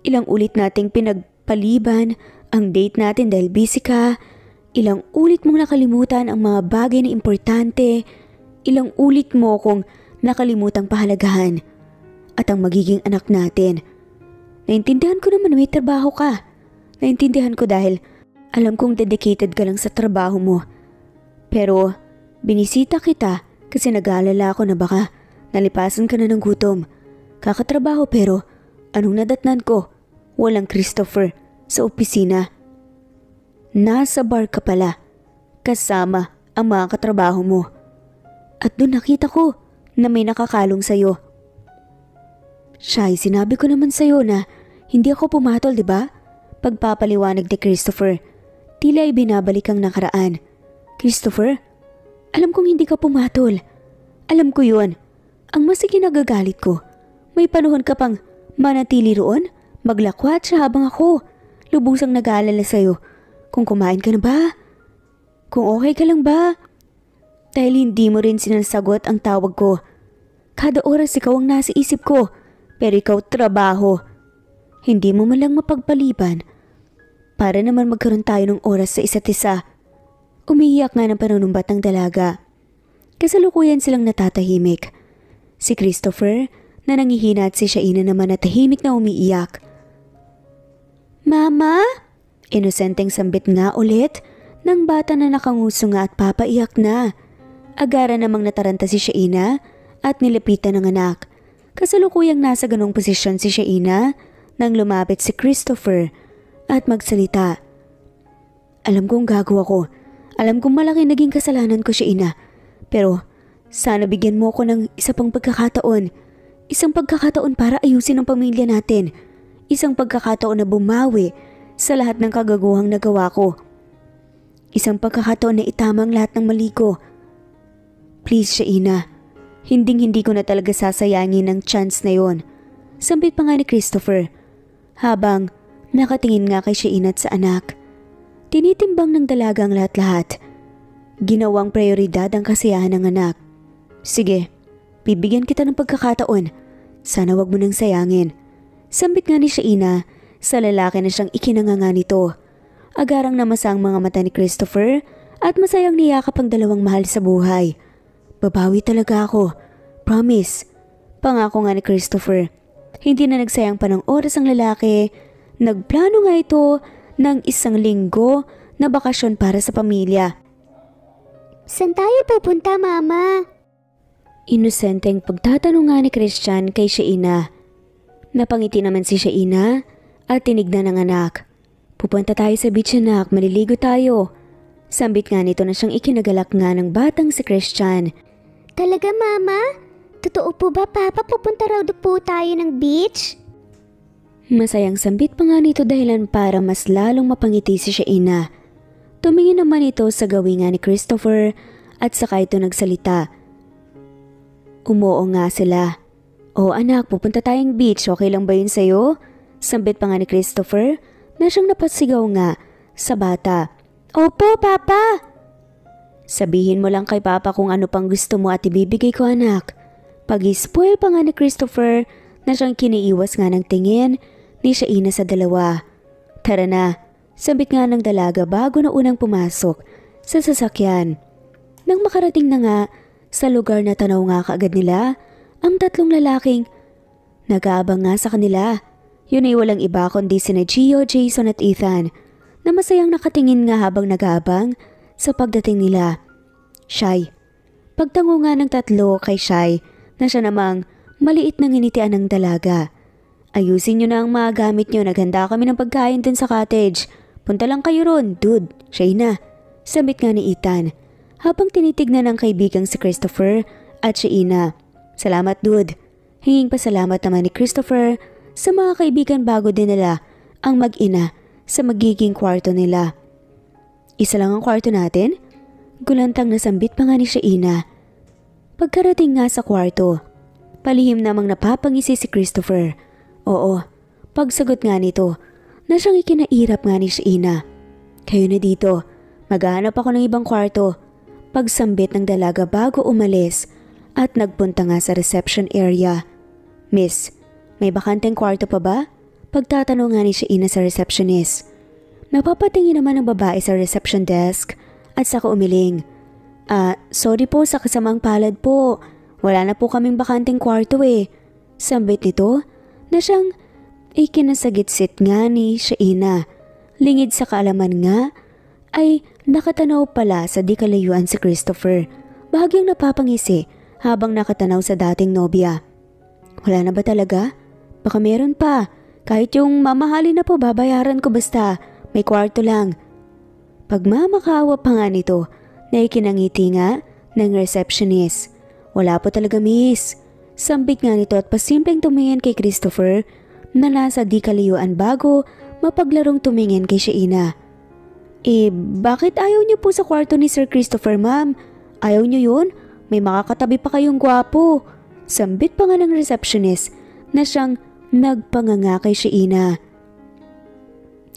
A: Ilang ulit nating pinagpaliban ang date natin dahil busy ka. Ilang ulit mong nakalimutan ang mga bagay na importante. Ilang ulit mo akong nakalimutang pahalagahan. at ang magiging anak natin. Naintindihan ko naman na may trabaho ka. Naintindihan ko dahil alam kong dedicated ka lang sa trabaho mo. Pero binisita kita kasi nag-aalala ako na baka nalipasan ka na ng gutom. Kakatrabaho pero anong nadatnan ko? Walang Christopher sa opisina. Nasa bar ka pala, kasama ang mga katrabaho mo. At doon nakita ko na may nakakalong sa'yo. Shai, sinabi ko naman sa'yo na hindi ako pumatol, di ba? Pagpapaliwanag ni Christopher, tila ay binabalik ang nakaraan. Christopher, alam kong hindi ka pumatol. Alam ko yun. Ang mas ikinagagalit ko, may panahon ka pang manatili roon, maglakwat siya habang ako lubusang nag-aalala sa'yo. Kung kumain ka na ba? Kung okay ka lang ba? Dahil hindi mo rin sinasagot ang tawag ko. Kada oras ikaw ang nasa isip ko, pero ikaw trabaho. Hindi mo man lang mapagpaliban para naman magkaroon tayo ng oras sa isa't isa. Umiiyak nga ng panunumbat ng dalaga. Kasalukuyan silang natatahimik. Si Christopher na nangihina at si Shaina naman na tahimik na umiiyak. Mama? Inosenteng sambit nga ulit ng bata na nakanguso nga at papaiyak na. Agara namang nataranta si Shaina at nilapitan ng anak. Kasalukuyang nasa ganong posisyon si Shaina nang lumapit si Christopher at magsalita. Alam kong gago ako. Alam kong malaki naging kasalanan ko, Shaina. Pero sana bigyan mo ako ng isa pang pagkakataon. Isang pagkakataon para ayusin ang pamilya natin. Isang pagkakataon na bumawi sa lahat ng kagaguhang nagawa ko. Isang pagkakataon na itamang lahat ng mali ko. Please, Shaina. Hinding-hindi ko na talaga sasayangin ang chance na yon. Sambit pa nga ni Christopher habang nakatingin nga kay Shaina at sa anak. Tinitimbang ng dalaga ang lahat-lahat. Ginawang prioridad ang kasiyahan ng anak. Sige, bibigyan kita ng pagkakataon. Sana wag mo nang sayangin. Sambit nga ni Shaina sa lalaki na siyang ikinanganga nito. Agarang namasa ang mga mata ni Christopher at masayang niyakap ang dalawang mahal sa buhay. Babawi talaga ako. Promise. Pangako nga ni Christopher. Hindi na nagsayang pa ng oras ang lalaki. Nagplano nga ito ng 1 linggo na bakasyon para sa pamilya.
B: Saan tayo pupunta, Mama?
A: Inosenteng pagtatanong nga ni Christian kay Shaina. Napangiti naman si Shaina at tinignan ng anak. Pupunta tayo sa beach, anak, maliligo tayo. Sambit nga nito na siyang ikinagalak nga ng batang si Christian.
B: Talaga, Mama? Totoo po ba, Papa? Pupunta raw po tayo ng beach?
A: Masayang sambit pa nga nito dahilan para mas lalong mapangiti si Shaina. Tumingin naman ito sa gawin nga ni Christopher at saka ito nagsalita. Umuo nga sila. O anak, pupunta tayong beach, okay lang ba yun sa'yo? Sambit pa nga ni Christopher na siyang napasigaw nga sa bata. Opo, Papa! Sabihin mo lang kay Papa kung ano pang gusto mo at ibibigay ko, anak. Pag-spoil pa nga ni Christopher na siyang kiniiwas nga ng tingin ni Shaina sa dalawa. Tara na, sambit nga ng dalaga bago na unang pumasok sa sasakyan. Nang makarating na nga sa lugar na tanaw nga kaagad nila, ang tatlong lalaking nag-aabang nga sa kanila. Yun ay walang iba kundi sina Gio, Jason at Ethan na masayang nakatingin nga habang nag-aabang sa pagdating nila. Shai. Pagtango nga ng tatlo kay Shai na siya namang maliit na nginitian ng dalaga. Ayusin nyo na ang mga gamit nyo, naghanda kami ng pagkain dun sa cottage. Punta lang kayo ron, dude. Shaina. Sambit nga ni Ethan habang tinitignan ng kaibigang si Christopher at Shaina. Salamat, dude. Hinging pasalamat naman ni Christopher sa mga kaibigan bago din nila ang mag-ina sa magiging kwarto nila. Isa lang ang kwarto natin? Gulantang nasambit pa nga ni Shaina. Pagkarating nga sa kwarto, palihim namang napapangisi si Christopher. Oo, pagsagot nga nito na siyang ikinairap nga ni Shaina. Kayo na dito, maghahanap ako ng ibang kwarto. Pagsambit ng dalaga bago umalis at nagpunta nga sa reception area. Miss, may bakanteng kwarto pa ba? Pagtatanong nga ni Shaina sa receptionist. Napapatingin naman ang babae sa reception desk at saka umiling. Sorry po sa kasamang palad po. Wala na po kaming bakanteng kwarto eh. Sambit nito na siyang ikinasagitsit nga ni Shaina. Lingid sa kaalaman nga ay nakatanaw pala sa di kalayuan si Christopher. Bahagyang napapangisi habang nakatanaw sa dating nobya. Wala na ba talaga? Baka meron pa. Kahit yung mamahalin na po babayaran ko basta may kwarto lang. Pagmamakawa pa nga nito na ikinangiti nga ng receptionist. Wala po talaga miss. Sambit nga nito at pasimpleng tumingin kay Christopher na nasa di kalayuan bago mapaglarong tumingin kay Shaina. Bakit ayaw niyo po sa kwarto ni Sir Christopher, ma'am? Ayaw niyo yun? May makakatabi pa kayong gwapo. Sambit pa nga ng receptionist na siyang nagpanganga kay Shaina.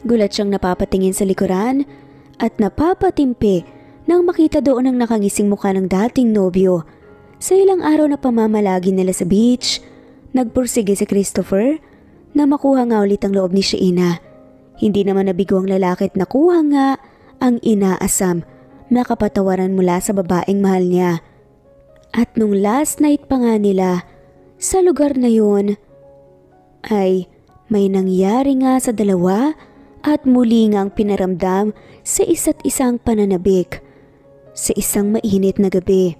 A: Gulat siyang napapatingin sa likuran at napapatimpi nang makita doon ang nakangising mukha ng dating nobyo. Sa ilang araw na pamamalagi nila sa beach, nagpursige si Christopher na makuha nga ulit ang loob ni Shaina. Hindi naman nabigo ang lalaki at nakuha nga ang inaasam na kapatawaran mula sa babaeng mahal niya. At nung last night pa nga nila sa lugar na yun, ay may nangyari nga sa dalawa at muli ngang pinaramdam sa isa't isang pananabik sa isang mainit na gabi.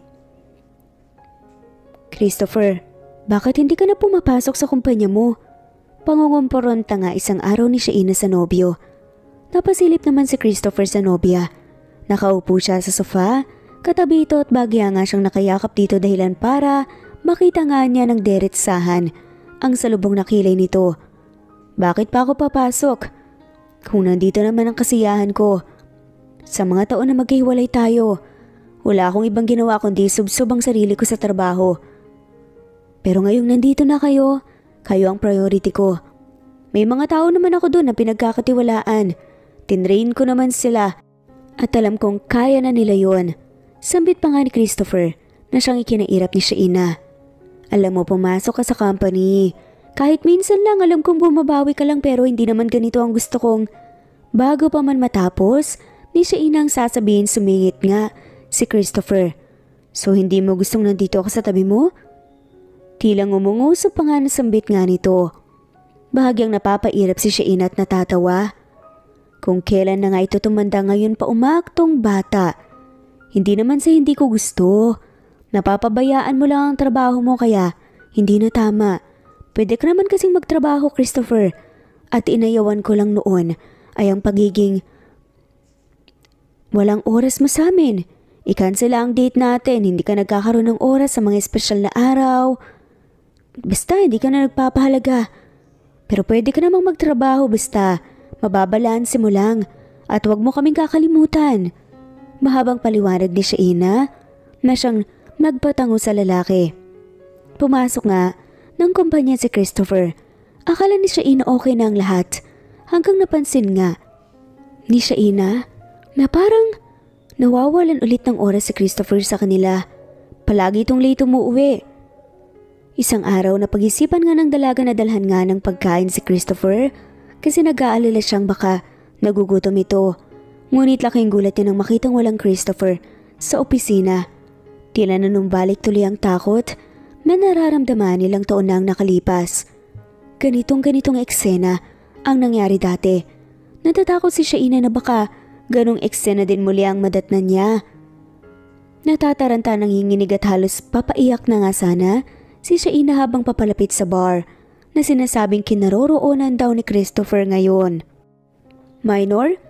A: Christopher, bakit hindi ka na pumapasok sa kumpanya mo? Pangungumporonta nga isang araw ni Shaina sa nobyo. Napasilip naman si Christopher sa nobya. Nakaupo siya sa sofa, katabi ito at bagya nga siyang nakayakap dito dahilan para makita nga niya ng deretsahan ang salubong na kilay nito. Bakit pa ako papasok? Kung nandito naman ang kasiyahan ko. Sa mga taon na maghiwalay tayo, wala akong ibang ginawa kundi subsob ang sarili ko sa trabaho. Pero ngayong nandito na kayo, kayo ang priority ko. May mga tao naman ako doon na pinagkakatiwalaan. Tinrain ko naman sila at alam kong kaya na nila yon. Sambit pa nga ni Christopher na siyang ikinairap ni Shaina. Alam mo, pumasok ka sa company. Kahit minsan lang alam kong bumabawi ka lang pero hindi naman ganito ang gusto kong. Bago pa man matapos, ni Shaina ang sasabihin sumingit nga si Christopher. So hindi mo gustong nandito ako sa tabi mo? Tilang umunguso pa nga nasambit nga nito. Bahagyang napapairap si Shaina at natatawa. Kung kailan na nga ito tumanda ngayon pa umaktong bata. Hindi naman sa hindi ko gusto. Napapabayaan mo lang ang trabaho mo kaya hindi na tama. Pwede ka naman kasing magtrabaho, Christopher. At inayawan ko lang noon ay ang pagiging walang oras mo sa amin. I-cancel ang date natin, hindi ka nagkakaroon ng oras sa mga espesyal na araw. Basta hindi ka na nagpapahalaga. Pero pwede ka namang magtrabaho basta mababalanse mo lang at wag mo kaming kakalimutan. Mahabang paliwanag ni Shaina na siyang nagpatango sa lalaki. Pumasok nga ng kumpanya si Christopher. Akala ni Shaina okay na ang lahat hanggang napansin nga ni Shaina na parang nawawalan ulit ng oras si Christopher sa kanila. Palagi itong late umuwi. Isang araw na pag-isipan nga ng dalaga na dalhan nga ng pagkain si Christopher kasi nag-aalala siyang baka nagugutom ito. Ngunit laking gulat niya nang makitang walang Christopher sa opisina. Tila nanumbalik tuloy ang takot na nararamdaman nilang taon na ang nakalipas. Ganitong eksena ang nangyari dati. Natatakot si Shaina na baka ganong eksena din muli ang madatnan niya. Natataranta ng hinginig at halos papaiyak na nga sana si Shaina habang papalapit sa bar na sinasabing kinaroroonan daw ni Christopher ngayon. Minor?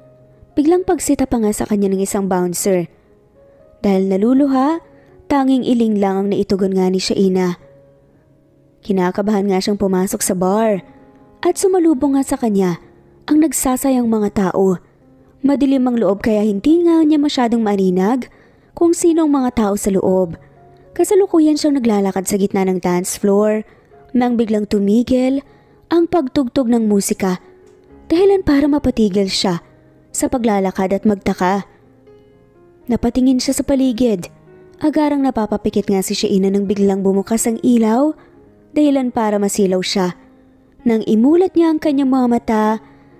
A: Biglang pagsita pa nga sa kanya ng isang bouncer. Dahil naluluha, tanging iling lang ang naitugon nga ni Shaina. Kinakabahan nga siyang pumasok sa bar at sumalubong nga sa kanya ang nagsasayang mga tao. Madilim ang loob kaya hindi nga niya masyadong marinag kung sino ang mga tao sa loob. Kasalukuyan siyang naglalakad sa gitna ng dance floor nang biglang tumigil ang pagtugtog ng musika dahilan para mapatigil siya sa paglalakad at magtaka. Napatingin siya sa paligid. Agarang napapapikit nga si Shaina nang biglang bumukas ang ilaw dahilan para masilaw siya. Nang imulat niya ang kanyang mga mata,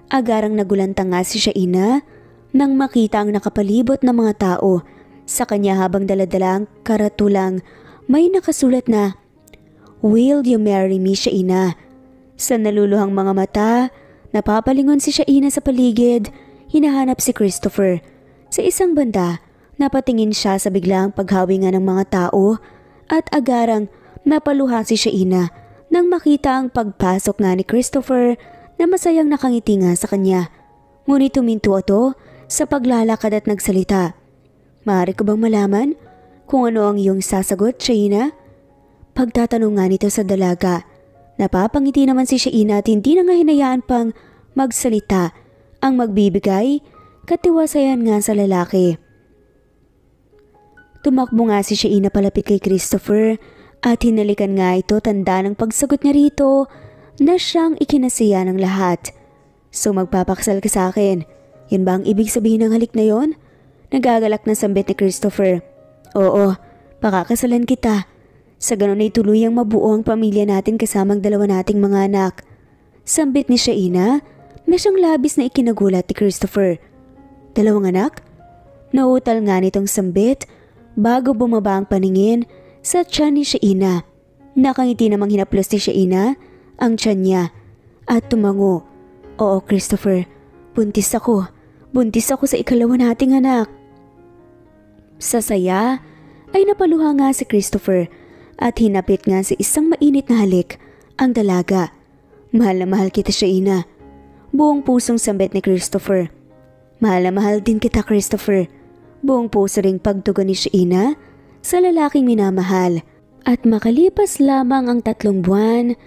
A: agarang nagulantang nga si Shaina nang makita ang nakapalibot na mga tao sa kanya habang daladala ang karatulang may nakasulat na "Will you marry me, Shaina?" Sa naluluhang mga mata, napapalingon si Shaina sa paligid, hinahanap si Christopher. Sa isang banda, napatingin siya sa biglang paghawi nga ng mga tao at agarang napaluha si Shaina nang makita ang pagpasok nga ni Christopher na masayang nakangiti nga sa kanya. Ngunit tuminto ito sa paglalakad at nagsalita. "Maaari ko bang malaman kung ano ang iyong sasagot, Shaina?" Pagtatanong nga nito sa dalaga. Napapangiti naman si Shaina at hindi na nga hinayaan pang magsalita ang magbibigay katiwasayan nga sa lalaki. Tumakbo nga si Shaina palapit kay Christopher at hinalikan nga ito tanda ng pagsagot niya rito na siyang ikinasaya ng lahat. "So magpapaksal ka sa akin? Yun ba ang ibig sabihin ng halik na yon?" Nagagalak na sambit ni Christopher. "Oo, pakakasalan kita. Sa ganun ay tuluyang mabuo ang pamilya natin kasamang dalawa nating mga anak." Sambit ni Shaina na siyang labis na ikinagulat ni Christopher. "Dalawang anak?" Nautal nga nitong sambit bago bumaba ang paningin sa tiyan ni Shaina. Nakangiti namang hinaplos ni Shaina ang tiyan niya at tumango. "Oo, Christopher, buntis ako. Buntis ako sa ikalawa nating anak." Sa saya ay napaluha nga si Christopher at hinapit nga sa isang mainit na halik ang dalaga. "Mahal na mahal kita, Shaina." Buong pusong sambit ni Christopher. "Mahal na mahal din kita, Christopher." Buong puso ring pagtugon ni Shaina sa lalaking minamahal. At makalipas lamang ang 3 buwan,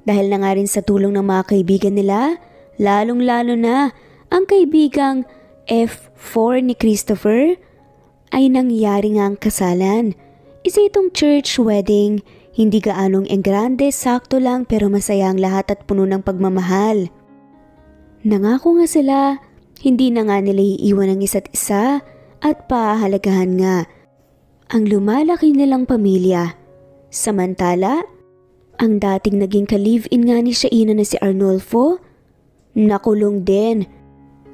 A: dahil na nga rin sa tulong ng mga kaibigan nila, lalong-lalo na ang kaibigang F4 ni Christopher, ay nangyari nga ang kasalan. Isa itong church wedding, hindi gaanong engrande, sakto lang pero masaya ang lahat at puno ng pagmamahal. Nangako nga sila, hindi na nga nila iiwan ang isa't isa at pahalagahan nga ang lumalaki nilang pamilya. Samantala, ang dating naging ka-live-in nga ni Shaina na si Arnolfo, nakulong din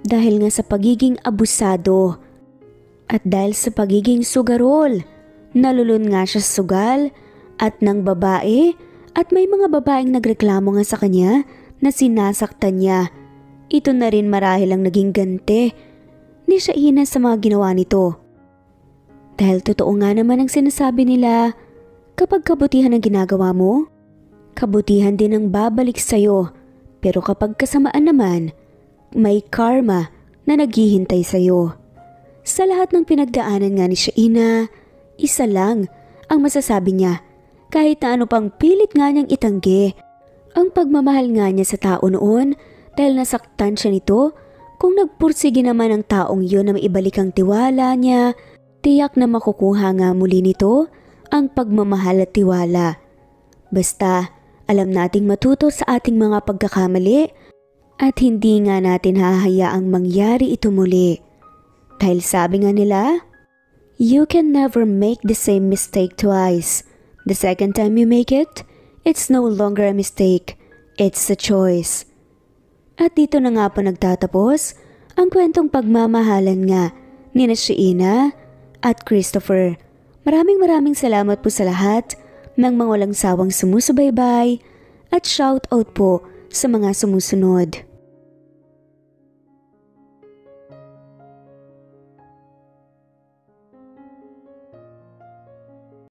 A: dahil nga sa pagiging abusado at dahil sa pagiging sugarol. Nalulun nga siya sa sugal at ng babae at may mga babaeng nagreklamo nga sa kanya na sinasaktan niya. Ito na rin marahil ang naging ganti ni Shaina sa mga ginawa nito. Dahil totoo nga naman ang sinasabi nila, kapag kabutihan ang ginagawa mo, kabutihan din ang babalik sa'yo. Pero kapag kasamaan naman, may karma na naghihintay sa'yo. Sa lahat ng pinagdaanan nga ni Shaina, isa lang ang masasabi niya, kahit na ano pang pilit nga niyang itanggi. Ang pagmamahal nga niya sa tao noon dahil nasaktan siya nito. Kung nagpursige naman ang taong yun na maibalik ang tiwala niya, tiyak na makukuha nga muli nito ang pagmamahal at tiwala. Basta alam nating matuto sa ating mga pagkakamali at hindi nga natin hahayaang mangyari ito muli. Dahil sabi nga nila, you can never make the same mistake twice. The second time you make it, it's no longer a mistake, it's a choice. At dito na nga po nagtatapos ang kwentong pagmamahalan nga ni Shaina at Christopher. Maraming salamat po sa lahat ng mga walang sawang sumusubaybay at shout out po sa mga sumusunod.